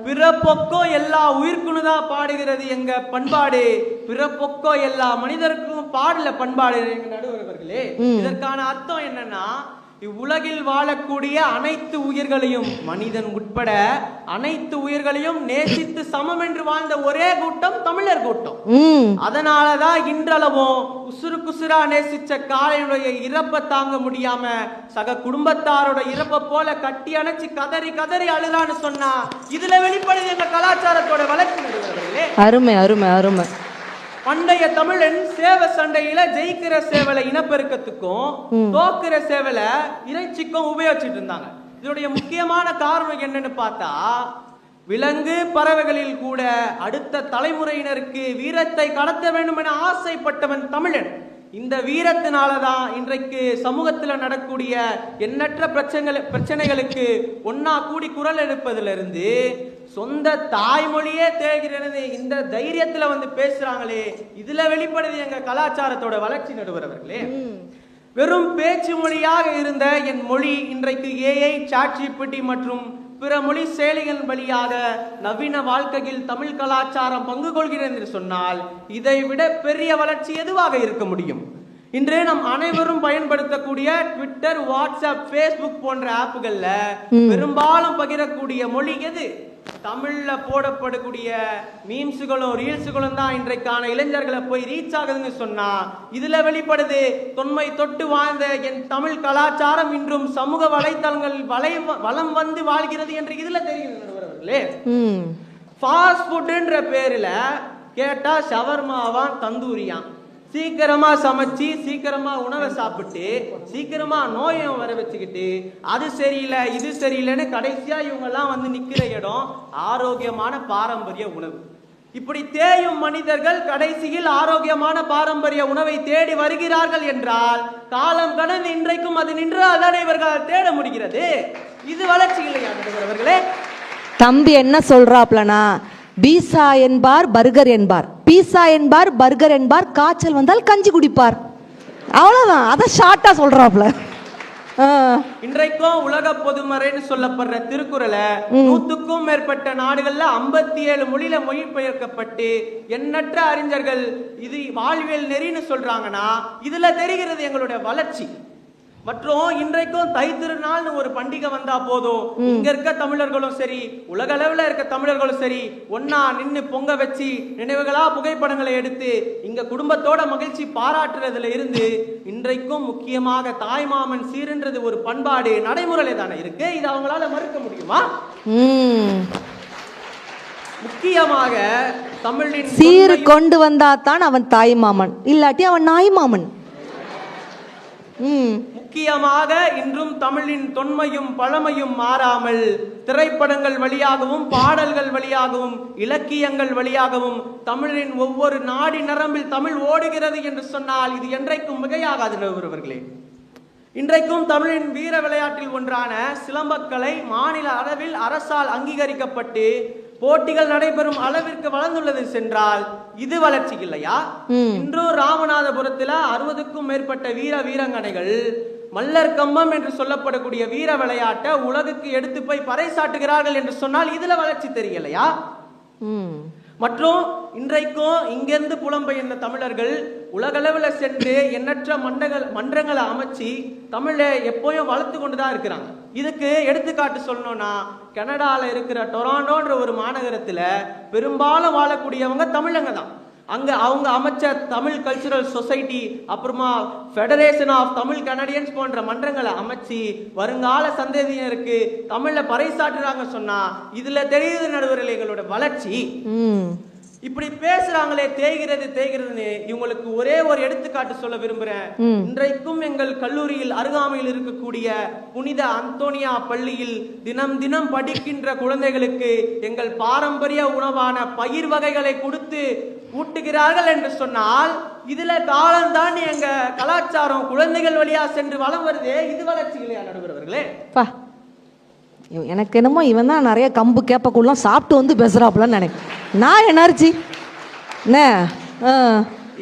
பிறப்பொக்கோ எல்லா உயிர்க்குணுதான் பாடுகிறது எங்க பண்பாடு, பிறப்பொக்கோ எல்லா மனிதருக்கும் பாடல பண்பாடு. நடுவர்களே, இதற்கான அர்த்தம் என்னன்னா, இவ்வுலகில் வாழக்கூடிய அனைத்து உயிர்களையும் மனிதன் உட்பட அனைத்து உயிர்களையும் நேசித்து சமம் என்று வாழ்ந்த ஒரே கூட்டம் தமிழர் கூட்டம். அதனாலதான் இன்றளவும் உசுறு குசுரா நேசிச்ச காளையுடைய இறப்பை தாங்க முடியாம சக குடும்பத்தாரோட இறப்பை போல கட்டி அணைச்சு கதறி கதறி அழுதான்னு சொன்னா இதுல வெளிப்படுது எங்க கலாச்சாரத்தோட வளர்ச்சி. அருமை அருமை அருமை. பண்டைய தமிழன் சேவ சண்டையில ஜெயிக்கிற சேவலை இனப்பெருக்கத்துக்கும் தோக்குற சேவலை இறைச்சிக்கும் உபயோகிச்சுட்டு இருந்தாங்க. இதனுடைய முக்கியமான காரணம் என்னன்னு பார்த்தா, விலங்கு பறவைகளில் கூட அடுத்த தலைமுறையினருக்கு வீரத்தை கடத்த வேண்டும் என ஆசைப்பட்டவன் தமிழன். இந்த வீரத்தினாலதான் இன்றைக்கு சமூகத்தில் நடக்கூடிய எண்ணற்ற பிரச்சனைகளுக்கு ஒன்னா கூடி குரல் எடுப்பதிலிருந்து சொந்த தாய்மொழியே தேய்கிறது இந்த தைரியத்துல பேசுறாங்களே, இதுல வெளிப்படுது எங்க கலாச்சாரத்தோட வளர்ச்சி. நடுவர் அவர்களே, வெறும் பேச்சு மொழியாக இருந்த என் மொழி இன்றைக்கு AI, ChatGPT மற்றும் பிற மொழி செயலிகள் வழியாக நவீன வாழ்க்கையில் தமிழ் கலாச்சாரம் பங்கு கொள்கிறது என்று சொன்னால் இதை விட பெரிய வளர்ச்சி எதுவாக இருக்க முடியும்? இன்று நம் அனைவரும் பயன்படுத்தக்கூடிய ட்விட்டர், வாட்ஸ்அப், ஃபேஸ்புக் போன்ற ஆப்புகள்ல பெரும்பாலும் பகிரக்கூடிய மொழி எது? தமிழ்ல போடப்படக்கூடிய மீம்ஸுகளும் ரீல்ஸுகளும் தான் இன்றைக்கான இளைஞர்களை போய் ரீச் ஆகுதுன்னு சொன்னா இதுல வெளிப்படுது தொன்மை தொட்டு வாழ்ந்த என் தமிழ் கலாச்சாரம் இன்றும் சமூக வலைத்தளங்கள் வலம் வந்து வாழ்கிறது என்று இதுல தெரியுது. ஃபாஸ்ட் ஃபுட்ன்ற பேர்ல கேட்டா ஷவர்மாவான், தந்தூரியான். சீக்கிரமா சமைச்சு சீக்கிரமா உணவை சாப்பிட்டு சீக்கிரமா நோயும் வர வச்சுக்கிட்டு அது சரியில்லை இது சரியில்லைன்னு கடைசியா இவங்க எல்லாம் வந்து நிக்கிற இடம் ஆரோக்கியமான பாரம்பரிய உணவு. இப்படி தேயும் மனிதர்கள் கடைசியில் ஆரோக்கியமான பாரம்பரிய உணவை தேடி வருகிறார்கள் என்றால் காலம் கடந்து இன்றைக்கும் அது நின்றால் தான் இவர்கள் தேட முடிகிறது. இது வளர்ச்சி இல்லையா நடுவர்களே? தம்பி என்ன சொல்றாப்லனா, பீஸா என்பார் பர்கர் என்பார், பீஸா என்பார் பர்கர் என்பார், காய்ச்சல் வந்தால் கஞ்சி குடிப்பார், அவ்வளவுதான். அதை ஷார்ட்டா சொல்றாப்ல. இன்றைக்கும் உலக பொதுமறைன்னு சொல்லப்படுற திருக்குறளை 100க்கும் மேற்பட்ட நாடுகள்ல 57 மொழியில மொழிபெயர்க்கப்பட்டு எண்ணற்ற அறிஞர்கள் இது வாழ்வியல் நெறின்னு சொல்றாங்கன்னா இதுல தெரிகிறது எங்களுடைய வளர்ச்சி. மற்றும் இன்றைக்கும் தை திருநாள்னு ஒரு பண்டிகை வந்தா போதும் இங்க இருக்க தமிழர்களும் சரி உலக அளவுல இருக்க தமிழர்களும் சரி ஒன்னா நின்னு பொங்க வச்சு நினைவுகளா புகைப்படங்களை எடுத்து இங்க குடும்பத்தோட மகிழ்ச்சி பாராட்டுறதுல இருந்து இன்றைக்கும் முக்கியமாக தாய்மாமன் சீருன்றது ஒரு பண்பாடு நடைமுறையில தானே இருக்கு. இது அவங்களால மறுக்க முடியுமா? முக்கியமாக தமிழின் சீரு கொண்டு வந்தா தான் அவன் தாய்மாமன், இல்லாட்டி அவன் நாய்மாமன். முக்கியமாக இன்றும் தமிழின் தொன்மையும் பழமையும் மாறாமல் திரைப்படங்கள் வழியாகவும் பாடல்கள் வழியாகவும் இலக்கியங்கள் வழியாகவும் தமிழின் ஒவ்வொரு நாடி நரம்பில் தமிழ் ஓடுகிறது என்று சொன்னால் இது என்றைக்கும் மிகையாகாது நடுவர்களே. இன்றைக்கும் தமிழின் வீர விளையாட்டில் ஒன்றான சிலம்பக்கலை மாநில அளவில் அரசால் அங்கீகரிக்கப்பட்டு போட்டிகள் நடைபெறும் அளவிற்கு வளர்ந்துள்ளது சென்றால் இது வளர்ச்சி இல்லையா? இன்றும் ராமநாதபுரத்துல 60க்கும் மேற்பட்ட வீரங்கனைகள் மல்லர் கம்பம் என்று சொல்லப்படக்கூடிய வீர விளையாட்டை உலகுக்கு எடுத்து போய் பறைசாட்டுகிறார்கள் என்று சொன்னால் இதுல வளர்ச்சி தெரியலையா? மற்றும் இன்றைக்கும் இங்கிருந்து புலம்பெயர்ந்த தமிழர்கள் உலகளவுல சென்று எண்ணற்ற மன்றங்களை அமைச்சு தமிழை எப்போயும் வளர்த்து கொண்டுதான் இருக்கிறாங்க. இதுக்கு எடுத்துக்காட்டு சொல்லணும்னா கனடால இருக்கிற டொராண்டோன்ற ஒரு மாநகரத்துல பெரும்பாலும் வாழக்கூடியவங்க தமிழங்க தான். அங்க அவங்க அமைச்ச தமிழ் கல்ச்சுரல் சொசைட்டி அப்புறமா ஃபெடரேஷன் ஆஃப் தமிழ் கனடியன்ஸ் போன்ற மன்றங்களை அமைச்சு வருங்கால சந்ததியினருக்கு தமிழ்ல பறைசாட்டுறாங்க சொன்னா இதுல தெரியுது நடுவர்களே எங்களோட வளர்ச்சி. இப்படி பேசுறாங்களே தேய்கிறதுன்னு இவங்களுக்கு ஒரே ஒரு எடுத்துக்காட்டு சொல்ல விரும்புறேன். இன்றைக்கும் எங்கள் கல்லூரியில் அருகாமையில் இருக்கக்கூடிய புனித அந்தோனியா பள்ளியில் தினம் தினம் படிக்கின்ற குழந்தைகளுக்கு எங்கள் பாரம்பரிய உணவான பயிர் வகைகளை கொடுத்து ஊட்டுகிறார்கள் என்று சொன்னால் இதுல காலம்தான் எங்க கலாச்சாரம் குழந்தைகள் வழியா சென்று வளம் வருதே. இது வளர்ச்சி இல்லையா நடுவர்களே? எனக்கு என்னமோ இவன் தான் நிறைய கம்பு கேப்பக்குள்ளாம் சாப்பிட்டு வந்து பேசுறாப்புலன்னு நினைக்கிறேன். நான் எனர்ஜி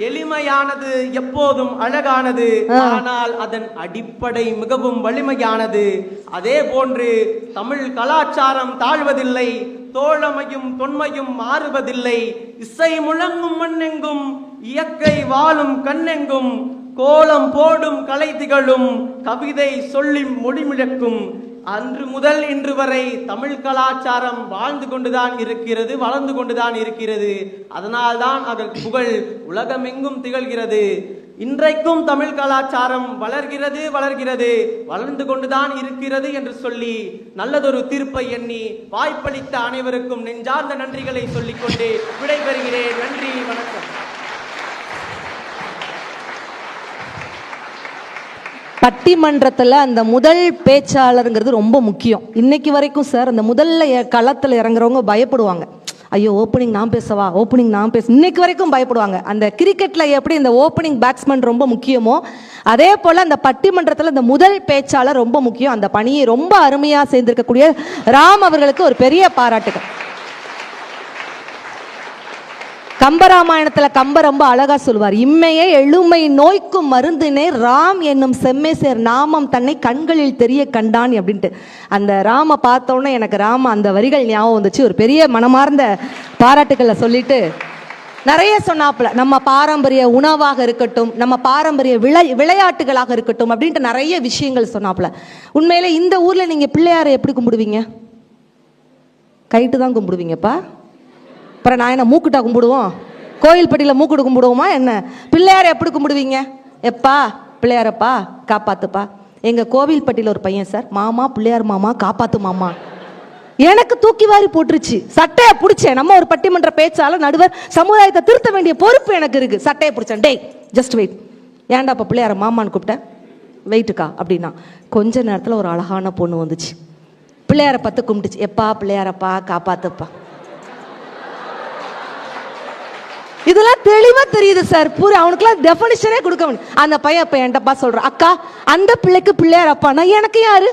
எளிமையானது எப்போதும் அழகானது, ஆனால் அதன் அடிப்படை மிகவும் வலிமையானது. அதே போன்று தமிழ் கலாச்சாரம் தாழ்வதில்லை, தோழமையும் தொன்மையும் மாறுவதில்லை. இசை முழங்கும் மண்ணெங்கும் இயற்கை வாழும் கண்ணெங்கும் கோலம் போடும் கலை திகழும் கவிதை சொல்லி மொழிமிழக்கும். அன்று முதல் இன்று வரை தமிழ் கலாச்சாரம் வாழ்ந்து கொண்டுதான் இருக்கிறது, வளர்ந்து கொண்டுதான் இருக்கிறது. அதனால்தான் அதன் புகழ் உலகமெங்கும் திகழ்கிறது. இன்றைக்கும் தமிழ் கலாச்சாரம் வளர்கிறது, வளர்ந்து கொண்டுதான் இருக்கிறது என்று சொல்லி நல்லதொரு தீர்ப்பை எண்ணி வாய்ப்பளித்த அனைவருக்கும் நெஞ்சார்ந்த நன்றிகளை சொல்லிக்கொண்டு விடைபெறுகிறேன். நன்றி, வணக்கம். பட்டிமன்றத்தில் அந்த முதல் பேச்சாளருங்கிறது ரொம்ப முக்கியம். இன்னைக்கு வரைக்கும் சார் அந்த முதல்ல களத்தில் இறங்குறவங்க பயப்படுவாங்க. ஐயோ ஓப்பனிங் நான் பேசவா, இன்னைக்கு வரைக்கும் பயப்படுவாங்க. அந்த கிரிக்கெட்ல எப்படி இந்த ஓப்பனிங் பேட்ஸ்மேன் ரொம்ப முக்கியமோ அதே போல அந்த பட்டிமன்றத்தில் இந்த முதல் பேச்சாளர் ரொம்ப முக்கியம். அந்த பணியை ரொம்ப அருமையாக செய்திருக்கக்கூடிய ராம் அவர்களுக்கு ஒரு பெரிய பாராட்டுகள். கம்பராமாயணத்துல கம்ப ரொம்ப அழகா சொல்வார், இம்மையே எழுமை நோய்க்கும் மருந்தினே ராம் என்னும் செம்மைசேர் நாமம் தன்னை கண்களில் தெரிய கண்டான் அப்படின்ட்டு. அந்த ராம பார்த்தோன்னே எனக்கு ராம அந்த வரிகள் ஞாபகம் வந்துச்சு. ஒரு பெரிய மனமார்ந்த பாராட்டுக்களை சொல்லிட்டு நிறைய சொன்னாப்புல, நம்ம பாரம்பரிய உணவாக இருக்கட்டும், நம்ம பாரம்பரிய விளையாட்டுகளாக இருக்கட்டும் அப்படின்ட்டு நிறைய விஷயங்கள் சொன்னாப்புல. உண்மையிலே இந்த ஊர்ல நீங்க பிள்ளையாரை எப்படி கும்பிடுவீங்க? கைட்டு தான் கும்பிடுவீங்கப்பா. அப்புறம் நான் என்ன மூக்குட்டா கும்பிடுவோம்? கோயில்பட்டியில் மூக்குட்டு கும்பிடுவோமா என்ன? பிள்ளையாரை எப்படி கும்பிடுவீங்க? எப்பா பிள்ளையாரப்பா காப்பாத்துப்பா. எங்கள் கோவில்பட்டியில் ஒரு பையன் சார், மாமா பிள்ளையார் மாமா காப்பாத்து மாமா. எனக்கு தூக்கி வாரி போட்டுருச்சு. சட்டையை பிடிச்சேன். நம்ம ஒரு பட்டிமன்ற பேச்சாளர், நடுவர், சமுதாயத்தை திருத்த வேண்டிய பொறுப்பு எனக்கு இருக்கு. சட்டையை பிடிச்சேன். டேய் ஜஸ்ட் வெயிட், ஏன்டா அப்ப பிள்ளையார மாமான்னு கூப்பிட்டேன்? வெயிட்டுக்கா அப்படின்னா. கொஞ்ச நேரத்தில் ஒரு அழகான பொண்ணு வந்துச்சு, பிள்ளையார பார்த்து கும்பிட்டுச்சு. எப்பா பிள்ளையாரப்பா காப்பாத்துப்பா. இதெல்லாம் தெளிவா தெரியுது சார். அவனுக்குலாம் டெஃபினிஷனே கொடுக்க முடியும். அந்த பையன் இப்ப என்கிட்டப்பா சொல்றான், அக்கா அந்த பிள்ளைக்கு பிள்ளையார் அப்பானா எனக்கு யாரு?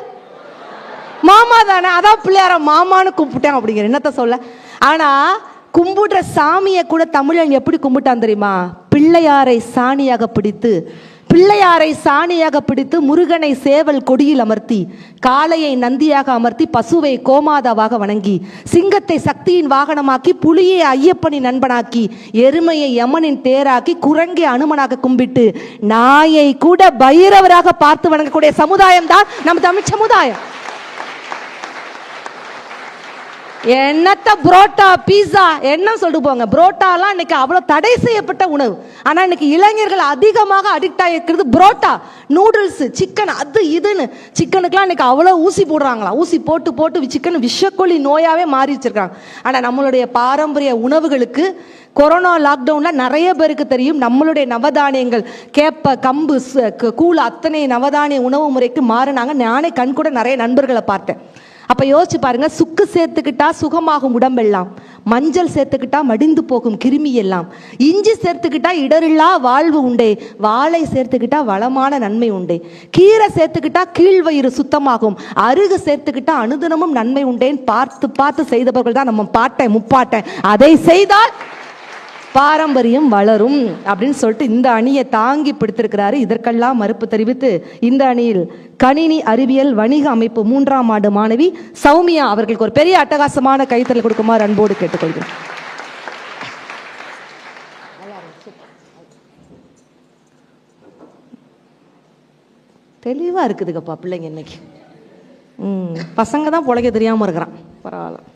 மாமா தானே, அதான் பிள்ளையார மாமான்னு கும்பிட்டேன் அப்படிங்கிற என்னத்த சொல்ல. ஆனா கும்பிடுற சாமியை கூட தமிழன் எப்படி கும்பிட்டான் தெரியுமா? பிள்ளையாரை சாணியாக பிடித்து முருகனை சேவல் கொடியில் அமர்த்தி, காளையை நந்தியாக அமர்த்தி, பசுவை கோமாதாவாக வணங்கி, சிங்கத்தை சக்தியின் வாகனமாக்கி, புலியை ஐயப்பனின் நண்பனாக்கி, எருமையை யமனின் தேராக்கி, குரங்கை அனுமனாக கும்பிட்டு, நாயை கூட பைரவராக பார்த்து வணங்கக்கூடிய சமுதாயம் தான் நம்ம தமிழ் சமுதாயம். என்னத்த புரோட்டா பீஸா என்ன சொல்லிட்டு போங்க. புரோட்டாலாம் இன்னைக்கு அவ்வளோ தடை செய்யப்பட்ட உணவு. ஆனால் இன்னைக்கு இளைஞர்கள் அதிகமாக அடிக்ட் ஆகிருக்கிறது புரோட்டா, நூடுல்ஸ், சிக்கன், அது இதுன்னு. சிக்கனுக்குலாம் இன்னைக்கு அவ்வளோ ஊசி போடுறாங்களா. ஊசி போட்டு சிக்கன் விஷக்கொல்லி நோயாவே மாறி வச்சிருக்காங்க. ஆனால் நம்மளுடைய பாரம்பரிய உணவுகளுக்கு கொரோனா லாக்டவுனில் நிறைய பேருக்கு தெரியும், நம்மளுடைய நவதானியங்கள், கேப்ப, கம்பு, கூழ், அத்தனை நவதானிய உணவு முறைக்கு மாறினாங்க. நானே கண் கூட நிறைய நண்பர்களை பார்த்தேன். அப்ப யோசிச்சு பாருங்க, சுக்கு சேர்த்துக்கிட்டா சுகமாகும் உடம்பெல்லாம், மஞ்சள் சேர்த்துக்கிட்டா மடிந்து போகும் கிருமி எல்லாம், இஞ்சி சேர்த்துக்கிட்டா இடரில்லா வாழ்வு உண்டே, வாழை சேர்த்துக்கிட்டா வளமான நன்மை உண்டே, கீரை சேர்த்துக்கிட்டா கீழ்வயிறு சுத்தமாகும், அருகு சேர்த்துக்கிட்டா அனுதினமும் நன்மை உண்டேன்னு பார்த்து செய்தவர்கள் தான் நம்ம பாட்டன் முப்பாட்டன். அதை செய்தால் பாரம்பரியம் வளரும் அப்படின்னு சொல்லிட்டு இந்த அணியை தாங்கி பிடித்திருக்கிறாரு. இதற்கெல்லாம் மறுப்பு தெரிவித்து இந்த அணியில் கணினி அறிவியல் வணிக அமைப்பு 3ஆம் ஆண்டு மாணவி சௌமியா அவர்களுக்கு ஒரு பெரிய அட்டகாசமான கைத்தறல் கொடுக்குமாறு அன்போடு கேட்டுக்கொள்கிறேன். தெளிவா இருக்குதுங்கப்பா பிள்ளைங்க. இன்னைக்கு பசங்க தான் பொழைக்க தெரியாம இருக்கிறான். பரவாயில்ல.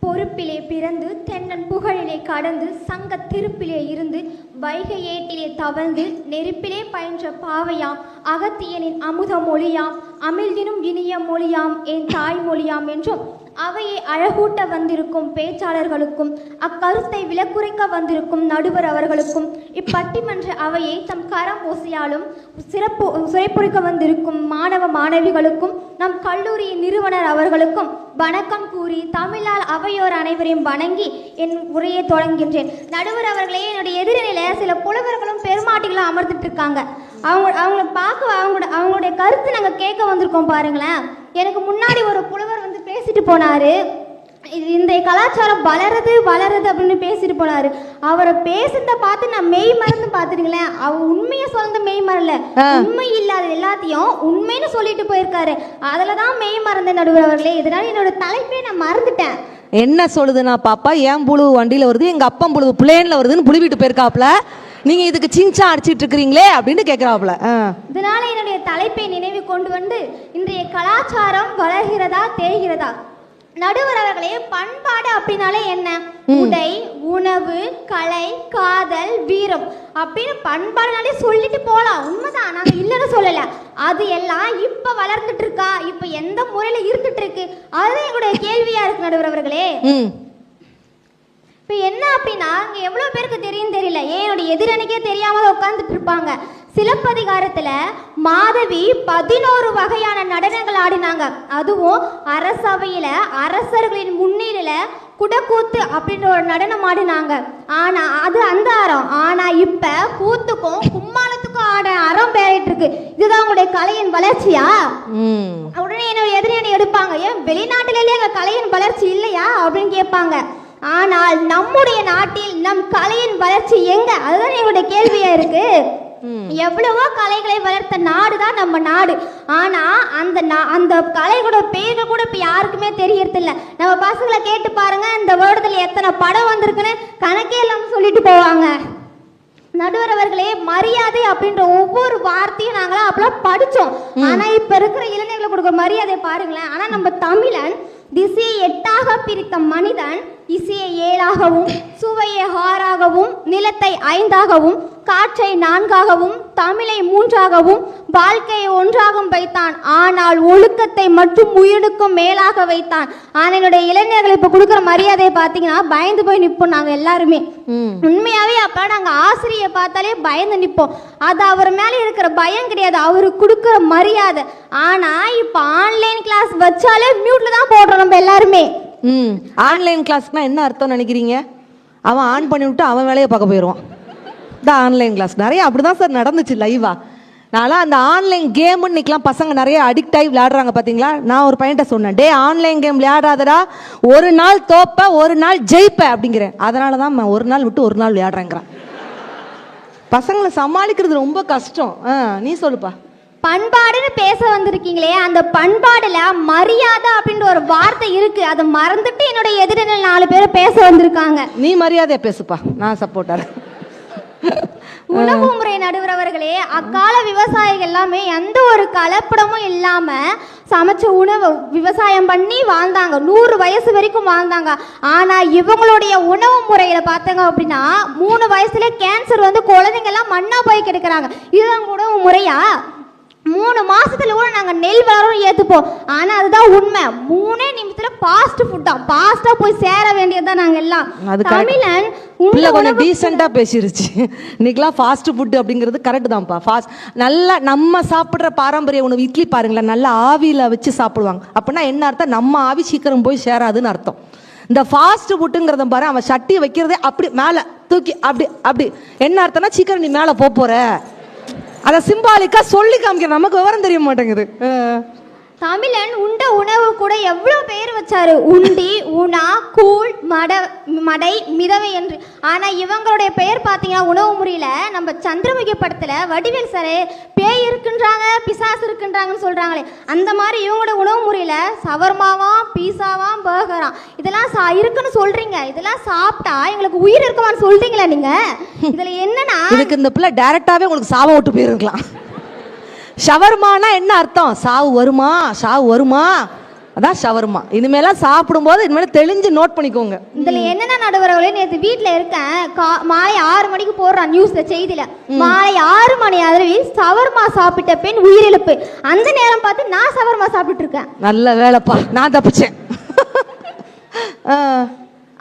பொறுப்பிலே பிறந்து தென்னன் புகழிலே கடந்து சங்க திருப்பிலே இருந்து வைகை ஏட்டிலே தவழ்ந்து நெருப்பிலே பயின்ற பாவையாம் அகத்தியனின் அமுத மொழியாம் அமிழ்தினும் இனிய மொழியாம் என் தாய்மொழியாம் என்றும் அவையை அழகூட்ட வந்திருக்கும் பேச்சாளர்களுக்கும் அக்கருத்தை விலக்குறைக்க வந்திருக்கும் நடுவர் அவர்களுக்கும் இப்பட்டிமன்ற அவையை தம் கரம் ஓசையாலும் சிறைப்புரிக்க வந்திருக்கும் மாணவ மாணவிகளுக்கும் நம் கல்லூரியின் நிறுவனர் அவர்களுக்கும் வணக்கம் கூறி தமிழால் அவையோர் அனைவரையும் வணங்கி என் உரையை தொடங்குகின்றேன். நடுவர் அவர்களே, என்னுடைய எதிரில சில புலவர்களும் பெருமாட்டிகளும் அமர்ந்துட்டு இருக்காங்க. அவங்கள பார்க்க அவங்களுடைய கருத்து நாங்கள் கேட்க வந்திருக்கோம். பாருங்களேன், எனக்கு முன்னாடி ஒரு புலவர் வந்து பேசிட்டு போனாரு. இந்த கலாச்சாரம் வளருது அப்படின்னு பேசிட்டு போனாரு. அவரை பேசுறத பார்த்து நான் மெய் மறந்து பார்த்துருங்களேன். அவர் உண்மையை சொல்ல மெய் மறல, உண்மை இல்லாத எல்லாத்தையும் உண்மைன்னு சொல்லிட்டு போயிருக்காரு. அதுலதான் மெய் மறந்த நடுவர் அவர்களே. இதனால என்னோட தலைப்பே நான் மறந்துட்டேன். என்ன சொல்லுதுன்னா, பாப்பா என் புழு வண்டியில வருது, எங்க அப்பம் புழு பிளேன்ல வருதுன்னு புழுவிட்டு போயிருக்காப்ல, நீங்க இதுக்கு சிஞ்சா அடிச்சிட்டு இருக்கிறீங்களே அப்படின்னு கேட்கிறாப்ல. இதனால என்னுடைய தலைப்பை நினைவு கொண்டு வந்து இன்றைய கலாச்சாரம் வளர்கிறதா தேய்கிறதா? நடுவர் அவர்களே, பண்பாடு அப்படின்னாலே என்ன? உடை, உணவு, கலை, காதல், வீரம் அப்படின்னு பண்பாடுனாலே சொல்லிட்டு போலாம். உண்மைதான், நாங்க இல்லைன்னு சொல்லல. அது எல்லாம் இப்ப வளர்ந்துட்டு இருக்கா, இப்ப எந்த முறையில இருந்துட்டு இருக்கு, அதுதான் எங்களுடைய கேள்வியா இருக்கு நடுவர் அவர்களே. இப்போ என்ன அப்படின்னா, அங்கே எவ்வளோ பேருக்கு தெரியும் தெரியல, என்னுடைய எதிரணிக்கே தெரியாமல் உட்காந்துட்டு இருப்பாங்க. சிலப்பதிகாரத்தில் மாதவி 11 வகையான நடனங்கள் ஆடினாங்க. அதுவும் அரசவையில் அரசர்களின் முன்னிலையில் குடக்கூத்து அப்படின்ற ஒரு நடனம் ஆடினாங்க. ஆனால் அது அந்த அறம். ஆனால் இப்போ கூத்துக்கும் கும்மாளத்துக்கும் ஆட அறம் பேரிட்டு இருக்கு. இதுதான் உங்களுடைய கலையின் வளர்ச்சியா? உடனே என்னுடைய எதிரணி எடுப்பாங்க, ஏன் வெளிநாட்டிலேயே எங்கள் கலையின் வளர்ச்சி இல்லையா அப்படின்னு கேட்பாங்க. ஆனால் நம்முடைய நாட்டில் நம் கலையின் வளர்ச்சி எங்க? அதுதான் எங்களுடைய கேள்வியா இருக்கு. எவ்வளவோ கலைகளை வளர்த்த நாடு தான் நம்ம நாடு. ஆனா அந்த கலைகளோட பேர்கள் கூட இப்ப யாருக்குமே தெரியறது இல்லை. நம்ம பசங்களை கேட்டு பாருங்க, இந்த வருடத்துல எத்தனை படம் வந்திருக்குன்னு கணக்கே இல்லாம சொல்லிட்டு போவாங்க. நடுவர் அவர்களே, மரியாதை அப்படின்ற ஒவ்வொரு வார்த்தையும் நாங்களாம் அப்பெல்லாம் படிச்சோம். ஆனா இப்ப இருக்கிற இளைஞர்களுக்கு கொடுக்குற மரியாதை பாருங்களேன். ஆனா நம்ம தமிழன் திசையை 8ஆக பிரித்த மனிதன் இசையை 7ஆகவும், சுவையை 6ஆகவும், நிலத்தை 5ஆகவும், காற்றை 4ஆகவும், தமிழை 3ஆகவும், வாழ்க்கையை ஒன்றாக வைத்தான், ஆனால் ஒழுக்கத்தை மற்றும் உயிருக்கும் மேலாக வைத்தான். ஆனால் என்னுடைய இளைஞர்கள் இப்ப கொடுக்குற மரியாதையை பார்த்தீங்கன்னா பயந்து போய் நிற்போம் நாங்க எல்லாருமே. உண்மையாவே அப்ப நாங்க ஆசிரியை பார்த்தாலே பயந்து நிற்போம். அது அவர் மேல இருக்கிற பயம் கிடையாது, அவருக்கு கொடுக்குற மரியாதை. ஆனா இப்ப ஆன்லைன் கிளாஸ் வச்சாலே மியூட்ல தான் போடுறோம் நம்ம எல்லாருமே. ஆன்லைன் கிளாஸ்க்குனா என்ன அர்த்தம் நினைக்கிறீங்க? அவன் ஆன் பண்ணி விட்டு அவன் வேலையை பார்க்க போயிடுவான். இந்த ஆன்லைன் கிளாஸ் நிறைய அப்படிதான் சார் நடந்துச்சு லைவா. நான்லாம் அந்த ஆன்லைன் கேம்னு இன்னைக்கெல்லாம் பசங்க நிறைய அடிக்ட் ஆகி விளையாடுறாங்க பார்த்தீங்களா. நான் ஒரு பையன்கிட்ட சொன்னேன், டே ஆன்லைன் கேம் விளையாடாதடா, ஒரு நாள் தோப்ப ஒரு நாள் ஜெயிப்ப அப்படிங்கிறேன். அதனால தான் ஒரு நாள் விட்டு ஒரு நாள் விளையாடுறேங்கிறான். பசங்களை சமாளிக்கிறது ரொம்ப கஷ்டம். நீ சொல்லுப்பா. பண்பாடுன்னு பேச வந்திருக்கீங்களே, அந்த பண்பாடுல மரியாதை அப்படின்ற ஒரு வார்த்தை இருக்கு, அதை மறந்துட்டு என்னுடைய எதிரில் 4 பேர் பேச வந்திருக்காங்க. நீ மரியாதையா பேசுப்பா, நான் சப்போர்ட்டர். உணவு முறை நடுவரவர்களே, அக்கால விவசாயிகள் எல்லாமே எந்த ஒரு கலப்படமும் இல்லாம சமைச்ச உணவு விவசாயம் பண்ணி வாழ்ந்தாங்க, 100 வயசு வரைக்கும் வாழ்ந்தாங்க. ஆனா இவங்களுடைய உணவு முறையில பார்த்தாங்க அப்படின்னா 3 வயசுல கேன்சர் வந்து குழந்தைங்க எல்லாம் மண்ணா போய் கிடக்குறாங்க. இதுதான் உணவு முறையா? 3 மாசத்துல கூட நாங்க நெல் வளரும் ஏத்துப்போம். ஆனா அதுதான் உண்மை, 3 நிமிஷத்துல ஃபாஸ்ட் ஃபுட் தான், ஃபாஸ்டா போய் சேர வேண்டியதுதான் நாங்க எல்லாம். தமிழன் கொஞ்சம் டீசெண்டா பேசிருச்சு. இன்னைக்கெல்லாம் ஃபாஸ்ட் ஃபுட் அப்படிங்கிறது கரெக்ட் தான்ப்பா. ஃபாஸ்ட் நல்லா நம்ம சாப்பிட்ற பாரம்பரிய உணவு இட்லி பாருங்களேன், நல்லா ஆவியில வச்சு சாப்பிடுவாங்க. அப்படின்னா என்ன அர்த்தம்? நம்ம ஆவி சீக்கிரம் போய் சேராதுன்னு அர்த்தம். இந்த ஃபாஸ்ட் ஃபுட்டுங்கிறத பாரு, அவன் சட்டி வைக்கிறதே அப்படி மேல தூக்கி அப்படி அப்படி, என்ன அர்த்தம்னா சீக்கிரம் நீ மேல போற. அதை சிம்பாலிக்கா சொல்லி காமிக்கிற, நமக்கு விவரம் தெரிய மாட்டேங்குது. தமிழன் உண்ட உணவு கூட எவ்வளவு பேர் வச்சாரு, உண்டி, உணா, கூழ், மடை, மிதவை என்று. ஆனா இவங்களுடைய பெயர் பார்த்தீங்கன்னா உணவு முறையில நம்ம சந்திரமுகி படத்துல வடிவேல் சாரே பேய் இருக்குன்றாங்க, பிசாசு இருக்குன்றாங்கன்னு சொல்றாங்களே, அந்த மாதிரி இவங்களோட உணவு முறையில சவர்மாவாம், பீஸாவாம், பர்கராம் இதெல்லாம் இருக்குன்னு சொல்றீங்க. இதெல்லாம் சாப்பிட்டா எங்களுக்கு உயிர் இருக்குமான்னு சொல்றீங்களா நீங்க? இதுல என்னன்னா இதுக்கு இந்த பிள்ளை டைரக்டாவே உங்களுக்கு சாபம் விட்டு போயிருக்கலாம். ஷவர்மானா என்ன அர்த்தம்? சாவு வருமா, சாவு வருமா, அதான் ஷவர்மா. இனிமேலாம் சாப்பிடும்போது இனிமேல் தெளிஞ்சு நோட் பண்ணிக்கோங்க. இதுல என்னென்ன நடுவர்களே, நேற்று வீட்டுல இருக்கேன், மாலை 6 மணிக்கு போடுறான் நியூஸ்ல செய்தியில, மாலை 6 மணி அளவில் சவர்மா சாப்பிட்ட பெண் உயிரிழப்பு. அந்த நேரம் பார்த்து நான் சவர்மா சாப்பிட்டு இருக்கேன். நல்ல வேலைப்பா, நான் தப்பிச்சேன்.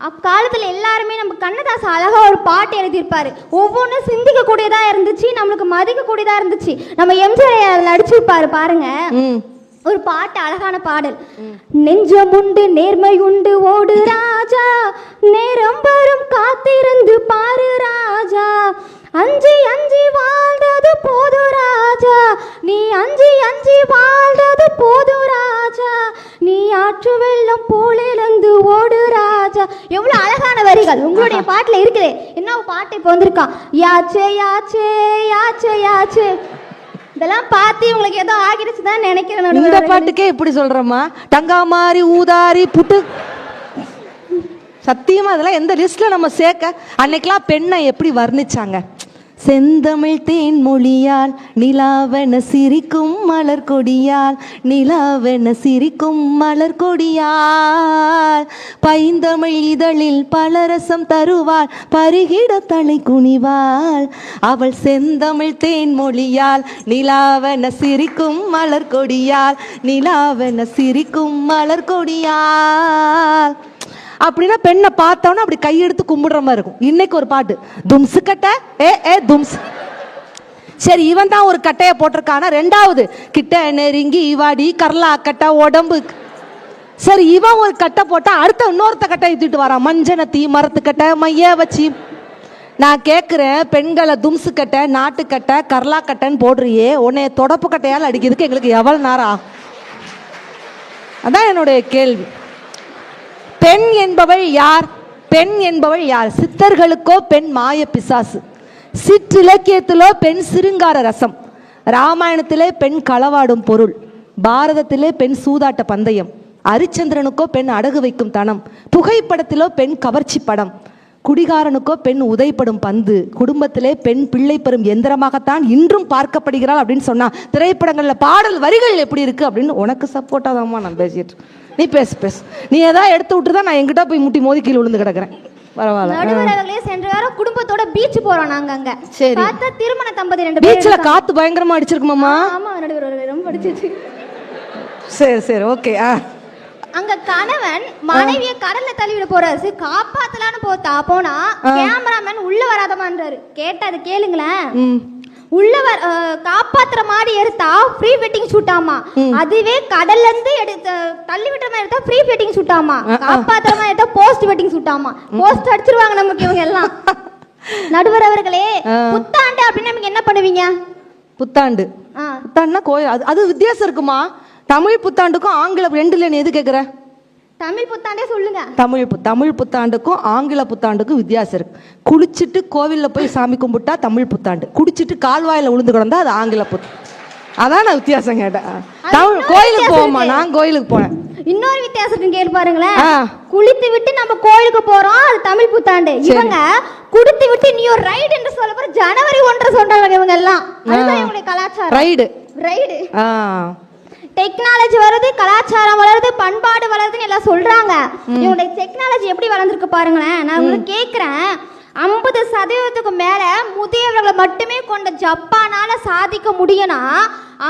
அக்காலத்துல எல்லாருமே நம்ம கண்ணதாச அழகா ஒரு பாட்டு எழுதியிருப்பாரு, ஒவ்வொன்றும் சிந்திக்க கூடியதா இருந்துச்சு, நம்மளுக்கு மதிக்க கூடியதா இருந்துச்சு. நம்ம எம்ஜிஆர் நடிச்சிருப்பாரு பாருங்க, ஒரு பாட்டு, அழகான பாடல். நெஞ்சம் உண்டு நேர்மை உண்டு ஓடு ராஜா, நேரம் வரும் காத்திருந்து பாரு ராஜா, அஞ்சி அஞ்சி வாழ்ந்தது போது ராஜா, நீ அஞ்சி அஞ்சி வாழ்ந்தது போது ராஜா, நீ ஆற்று வெள்ளம் போலிருந்து ஓடு ராஜா. எவ்வளவு அழகான வரிகள் உங்களுடைய பாட்டுல இருக்குது. என்ன பாட்டு இப்ப வந்திருக்கான், யாச்சே யாச்சே யாச்சே யாச்சே. இதெல்லாம் பார்த்து உங்களுக்கு ஏதோ ஆகிடுச்சுதான் நினைக்கிறேன். இந்த பாட்டுக்கே இப்படி சொல்றோமா? டங்காமாரி ஊதாரி புட்டு, சத்தியமா அதெல்லாம் எந்த லிஸ்ட்ல நம்ம சேர்க்க? அன்னைக்கெல்லாம் பெண்ணை எப்படி வர்ணிச்சாங்க? செந்தமிழ் தேன் மொழியால் நிலாவென சிரிக்கும் மலர் கொடியால், நிலாவென சிரிக்கும் மலர் கொடியால், பைந்தமிழ் இதழில் பலரசம் தருவாள், பருகிட தலை குனிவாள், அவள் செந்தமிழ் தேன் மொழியால் நிலாவென சிரிக்கும் மலர் கொடியால், நிலாவென சிரிக்கும் மலர் கொடியால். அப்படின்னா பெண்ணை பார்த்தோன்னா அப்படி கையெடுத்து கும்பிடுற மாதிரி இருக்கும். இன்னைக்கு ஒரு பாட்டு, தும்சு கட்ட ஏ தும்ஸ். சரி, இவன் தான் ஒரு கட்டையை போட்டிருக்கானா? 2வது கிட்ட நெருங்கி வாடி கர்லா கட்ட உடம்பு. சரி, இவன் ஒரு கட்டை போட்டா அடுத்த இன்னொருத்த கட்டை தூக்கிட்டு வரான், மஞ்சனத்தி மரத்து கட்டை மைய வச்சு. நான் கேட்குறேன், பெண்களை தும்சு கட்டை, நாட்டுக்கட்டை, கர்லா கட்டைன்னு போடுறியே, உன்னை தொடப்பு கட்டையால் அடிக்கிறதுக்கு எங்களுக்கு எவ்வளவு நேரம் ஆகும்? அதான் என்னுடைய கேள்வி. பெண் என்பவள் யார்? பெண் என்பவள் யார்? சித்தர்களுக்கோ பெண் மாய பிசாசு, சிற்றிலக்கியத்திலோ பெண் சிருங்கார ரசம், ராமாயணத்திலே பெண் களவாடும் பொருள், பாரதத்திலே பெண் சூதாட்ட பந்தயம், அரிச்சந்திரனுக்கோ பெண் அடகு வைக்கும் தனம், புகைப்படத்திலோ பெண் கவர்ச்சி படம், குடிகாரனுக்கோ பெண் உதைப்படும் பந்து, குடும்பத்திலே பெண் பிள்ளை பெறும் எந்திரமாகத்தான் இன்றும் பார்க்கப்படுகிறாள் அப்படின்னு சொன்னா, திரைப்படங்கள்ல பாடல் வரிகள் எப்படி இருக்கு அப்படின்னு உனக்கு சப்போர்ட்டாதாம்மா நான் பேசிட்டு. நீ பேசு. நீ ஏதாவது எடுத்து விட்டுதான் நான் எங்கிட்ட போய் முட்டி மோதி கீழே விழுந்து கிடக்குறேன். பரவாயில்ல. நடுவர் அவர்களே, சென்ற வாரம் குடும்பத்தோட பீச் போறோம் நாங்க. அங்க சரி. பார்த்தா திருமண தம்பதி 2 பேர். பீச்ல காத்து பயங்கரமா அடிச்சிருக்குமாமா? ஆமா நடுவர் அவர்களே, ரொம்ப அடிச்சிச்சு. சரி சரி, ஓகே. அங்க கணவன் மனைவியை கடல்ல தள்ளிவிட போறாரு. காப்பாத்தலான்னு போனா கேமராமேன் உள்ள வராதமான்றாரு. கேட்டா அது கேளுங்களேன். உள்ள காப்பாத்துற மாதிரி எடுத்தா ஃப்ரீ வெட்டிங் ஷூட் ஆமா. அதுவே கடல்ல இருந்து தள்ளி விட்டுற மாதிரி எடுத்தா ஃப்ரீ வெட்டிங் ஷூட் ஆமா. காப்பாத்துற மாதிரி எடுத்தா போஸ்ட் வெட்டிங் ஷூட் ஆமா. போஸ்ட் அடிச்சிருவாங்க நமக்கு இவங்க எல்லாம். நடுவர் அவர்களே, புத்தாண்டு அப்படின்னு நமக்கு என்ன பண்ணுவீங்க? புத்தாண்டு புத்தாண்டுனா கோயில், அது வித்தியாசம் இருக்குமா? தமிழ் புத்தாண்டுக்கும் ஆங்கில ரெண்டுல எது கேக்குற? தமிழ் புத்தாண்டே சொல்லுங்க. தமிழ் புத்தாண்டுக்கும் ஆங்கில புத்தாண்டுக்கும் வித்தியாசம் இருக்கு. குளிச்சுட்டு கோவில்ல போய் சாமி கும்பிட்டா தமிழ் புத்தாண்டு, குடிச்சிட்டு கால்வாயில உளுந்து கிடந்தா அது ஆங்கில புத்தாண்டு. அதான் நான் வித்தியாசம் கேட்டேன். கோயிலுக்கு போவோமா? நான் கோயிலுக்கு போனேன். இன்னொரு வித்தியாசம் கேட்டு பாருங்களேன். குளித்து விட்டு நம்ம கோயிலுக்கு போறோம், அது தமிழ் புத்தாண்டு. இவங்க குடித்து விட்டு நீ ஒரு ரைடு என்று சொல்ல போற ஜனவரி 1 சொல்றாங்க இவங்க எல்லாம். அதுதான் இவங்களுடைய கலாச்சாரம். ரைடு. டெக்னாலஜி வருது, கலாச்சாரம் வளருது, பண்பாடு வளருதுன்னு எல்லாம் சொல்றாங்க. இவங்களுடைய டெக்னாலஜி எப்படி வளர்ந்துருக்கு பாருங்களேன். நான் உங்களுக்கு கேட்கிறேன், 50% மேல முதியவர்களை மட்டுமே கொண்ட ஜப்பானால சாதிக்க முடியும்னா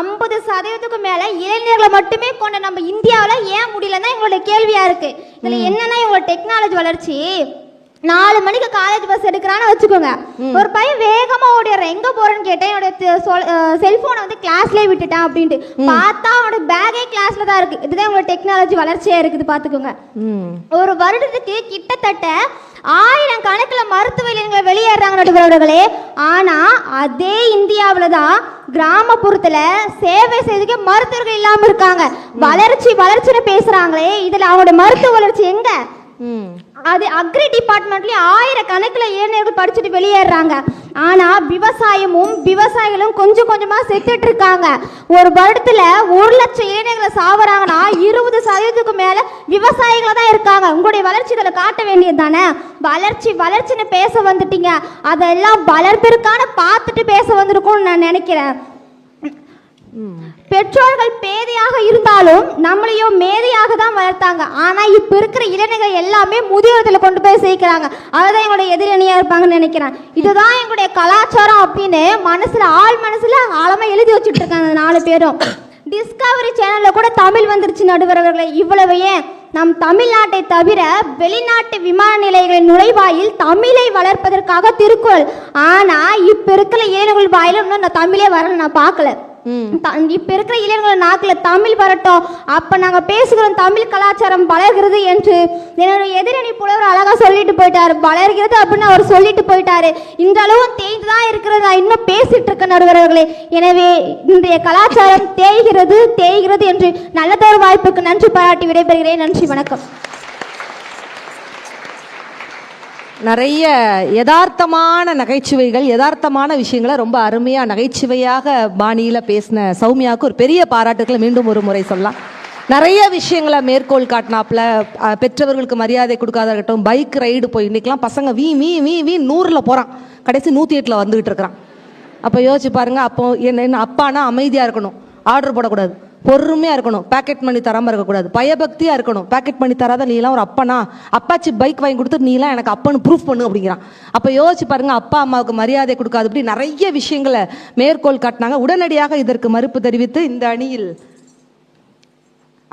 50% மேல இளைஞர்களை மட்டுமே கொண்ட நம்ம இந்தியாவில் ஏன் முடியலன்னா எங்களுடைய கேள்வியா இருக்கு. இதுல என்னன்னா இவங்களோட டெக்னாலஜி வளர்ச்சி. 4 மணிக்கு காலேஜ் பஸ் எடுக்கிறான்னு வச்சுக்கோங்க, ஒரு பையன் வேகமா ஓடிடுற. எங்க போறேன்னு கேட்டேன், என்னோட செல்போனை வந்து கிளாஸ்லயே விட்டுட்டான் அப்படின்ட்டு. பார்த்தா அவனோட பேக்கே கிளாஸ்ல தான் இருக்கு. இதுதான் உங்களோட டெக்னாலஜி வளர்ச்சியா இருக்குது பாத்துக்கோங்க. ஒரு வருடத்துக்கு கிட்டத்தட்ட 1000 கணக்குல மருத்துவ இளைஞர்கள் வெளியேறாங்க நடுவர்களே. ஆனா அதே இந்தியாவில தான் கிராமப்புறத்துல சேவை செய்துக்க மருத்துவர்கள் இல்லாம இருக்காங்க. வளர்ச்சின்னு பேசுறாங்களே, இதுல அவங்களோட மருத்துவ வளர்ச்சி எங்க? அது அக்ரி டிபார்ட்மெண்ட்லயே 1000 கணக்குல இளைஞர்கள் படிச்சுட்டு வெளியேறாங்க. ஆனா விவசாயிகளும் கொஞ்சம் கொஞ்சமா செத்துட்டு இருக்காங்க. ஒரு வருடத்துல 1 லட்சம் இளைஞர்களை சாவறாங்கன்னா 20% மேல விவசாயிகளா தான் இருக்காங்க. உங்களுடைய வளர்ச்சி இதில் காட்ட வேண்டியது தானே. வளர்ச்சின்னு பேச வந்துட்டீங்க, அதெல்லாம் வளர்ப்பிற்கான பார்த்துட்டு பேச வந்திருக்கும்னு நான் நினைக்கிறேன். பெற்றோர்கள் பேதையாக இருந்தாலும் நம்மளையும் மேதையாக தான் வளர்த்தாங்க. ஆனா இப்ப இருக்கிற இளைஞர்கள் எல்லாமே முதியோர்களை கொண்டு போய் சேர்க்கிறாங்க. அதுதான் எங்களுடைய எதிரணியா இருப்பாங்கன்னு நினைக்கிறேன். இதுதான் எங்களுடைய கலாச்சாரம் அப்படின்னு ஆள் மனசுல ஆழமா எழுதி வச்சுட்டு இருக்காங்க 4 பேரும். டிஸ்கவரி சேனல்ல கூட தமிழ் வந்துருச்சு நடுவர்களே. இவ்வளவு ஏன், நம் தமிழ்நாட்டை தவிர வெளிநாட்டு விமான நிலையங்களின் நுழைவாயில் தமிழை வளர்ப்பதற்காக திருக்குறள். ஆனா இப்ப இருக்கிற இளைஞர்கள் வாயில இன்னும் தமிழே வரல, நான் பார்க்கல. இப்ப இருக்கிற இளைஞர்கள் நாக்குல தமிழ் வரட்டும், அப்ப நாங்க பேசுகிறோம் தமிழ் கலாச்சாரம் வளர்கிறது என்று என்னுடைய எதிரணி புலவர் அழகா சொல்லிட்டு போயிட்டாரு. வளர்கிறது அப்படின்னு அவர் சொல்லிட்டு போயிட்டாரு. இன்றளவும் தேய்ந்துதான் இருக்கிறது, நான் இன்னும் பேசிட்டு இருக்க நடுவர்களே. எனவே இன்றைய கலாச்சாரம் தேய்கிறது என்று நல்லதொரு வாய்ப்புக்கு நன்றி பாராட்டி விடைபெறுகிறேன். நன்றி, வணக்கம். நிறைய யதார்த்தமான நகைச்சுவைகள், யதார்த்தமான விஷயங்களை ரொம்ப அருமையாக நகைச்சுவையாக பாணியில் பேசின சௌமியாவுக்கு ஒரு பெரிய பாராட்டுக்களை மீண்டும் ஒரு முறை சொல்லலாம். நிறைய விஷயங்களை மேற்கோள் காட்டினாப்புல, பெற்றவர்களுக்கு மரியாதை கொடுக்காத இருக்கட்டும், பைக் ரைடு போய் இன்றைக்கெலாம் பசங்க வீ 100ல் போகிறான், கடைசி 108ல் வந்துக்கிட்டு இருக்கிறான். அப்போ யோசிச்சு பாருங்கள். அப்போ என்ன அப்பானா அமைதியாக இருக்கணும், ஆர்டர் போடக்கூடாது, பொறுமையாக இருக்கணும், பேக்கெட் பண்ணி தராமல் இருக்கக்கூடாது, பயபக்தியாக இருக்கணும். பேக்கெட் பண்ணி தராத நீலாம் ஒரு அப்பனா, அப்பாச்சி பைக் வாங்கி கொடுத்து நீலாம் எனக்கு அப்பன்னு ப்ரூஃப் பண்ணு அப்படிங்கிறான். அப்போ யோசிச்சு பாருங்க, அப்பா அம்மாவுக்கு மரியாதை கொடுக்காது, இப்படி நிறைய விஷயங்களை மேற்கோள் காட்டினாங்க. உடனடியாக இதற்கு மறுப்பு தெரிவித்து இந்த அணியில்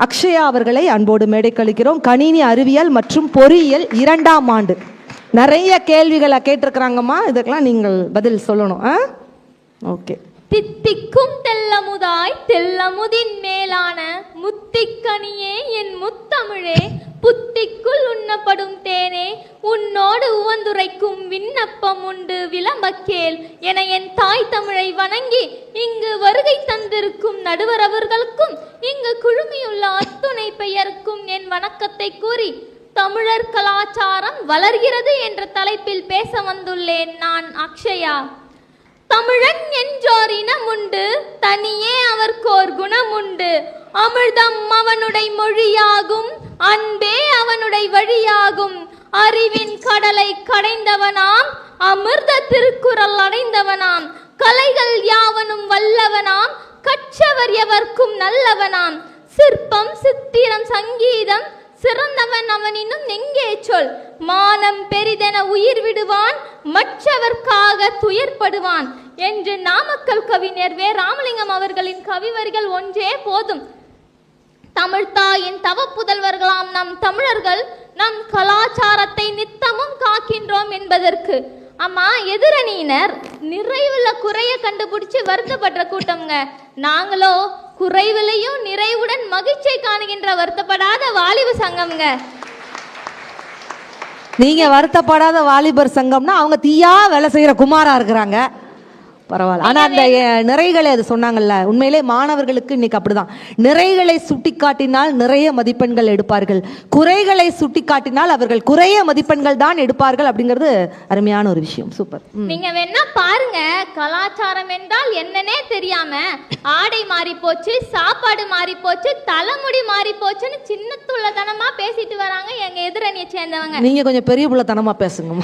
அக்ஷயா அவர்களை அன்போடு மேடைக்கு அளிக்கிறோம். கணினி அறிவியல் மற்றும் பொறியியல் 2ஆம் ஆண்டு. நிறைய கேள்விகளை கேட்டிருக்கிறாங்கம்மா, இதுக்கெல்லாம் நீங்கள் பதில் சொல்லணும். ஓகே. தித்திக்கும் தெல்லமுதாய் தெல்லமுதின் மேலான முத்திக்கனியே என் முத்தமிழே, புத்திக்குள் உண்ணப்படும் தேனே, உன்னோடு உவந்துரைக்கும் விண்ணப்பம் உண்டு விளம்பக்கேள் என என் தாய் தமிழை வணங்கி இங்கு வருகை தந்திருக்கும் நடுவர் அவர்களுக்கும் இங்கு குழுமியுள்ள அத்துணை பெயருக்கும் என் வணக்கத்தை கூறி தமிழர் கலாச்சாரம் வளர்கிறது என்ற தலைப்பில் பேச வந்துள்ளேன். நான் அக்ஷயா. தமிழன் என்றோர் இனமுண்டு, தனியே அவர்க்கோர் குணமுண்டு. அமிர்தம் அவனுடைய மொழியாகும், அன்பே அவனுடைய வழியாகும். அறிவின் கடலை கடைந்தவனாம், அமிர்த திருக்குறள் அடைந்தவனாம். கலைகள் யாவனும் வல்லவனாம், கற்றவர் எவர்க்கும் நல்லவனாம். சிற்பம் சித்திரம் சங்கீதம் சிறந்தவன் அவன் இன்னும் எங்கே சொல். மானம் பெரிதென உயிர் விடுவான், மற்றவர்க்காக துயர்படுவான் என்று நாமக்கல் கவிஞர் வே. ராமலிங்கம் அவர்களின் கவிவரிகள் ஒன்றே போதும். தமிழ்த்தாயின் தவ புதல்வர்களாம் நம் தமிழர்கள் நம் கலாச்சாரத்தை நித்தமும் காக்கின்றோம் என்பதற்கு. அம்மா, எதிரணியினர் நிறைவுல குறைய கண்டுபிடிச்சு வருத்தப்படுற கூட்டம்ங்க. நாங்களோ குறைவிலையும் நிறைவுடன் மகிழ்ச்சியை காணுகின்ற வருத்தப்படாத வாலிப சங்கம்ங்க. நீங்க வருத்தப்படாத வாலிபர் சங்கம்னா அவங்க தீயா வேலை செய்யற குமாரா இருக்கிறாங்க. பரவாயில்ல. ஆனா அந்த நிறைகளை அது சொன்னாங்கல்ல, உண்மையிலே மாணவர்களுக்கு இன்னைக்கு அப்படிதான். நிறைகளை சுட்டிக்காட்டினால் நிறைய மதிப்பெண்கள் எடுப்பார்கள், குறைகளை சுட்டிக்காட்டினால் அவர்கள் குறைய மதிப்பெண்கள் தான் எடுப்பார்கள் அப்படிங்கிறது அருமையான ஒரு விஷயம். சூப்பர். நீங்க வேணா பாருங்க, கலாச்சாரம் என்றால் என்னன்னே தெரியாம ஆடை மாறி போச்சு, சாப்பாடு மாறி போச்சு, தலைமுடி மாறி போச்சுன்னு சின்ன துள்ளத்தனமா பேசிட்டு வராங்க எங்க எதிரணியை சேர்ந்தவங்க. நீங்க கொஞ்சம் பெரிய புள்ளத்தனமா பேசுங்க.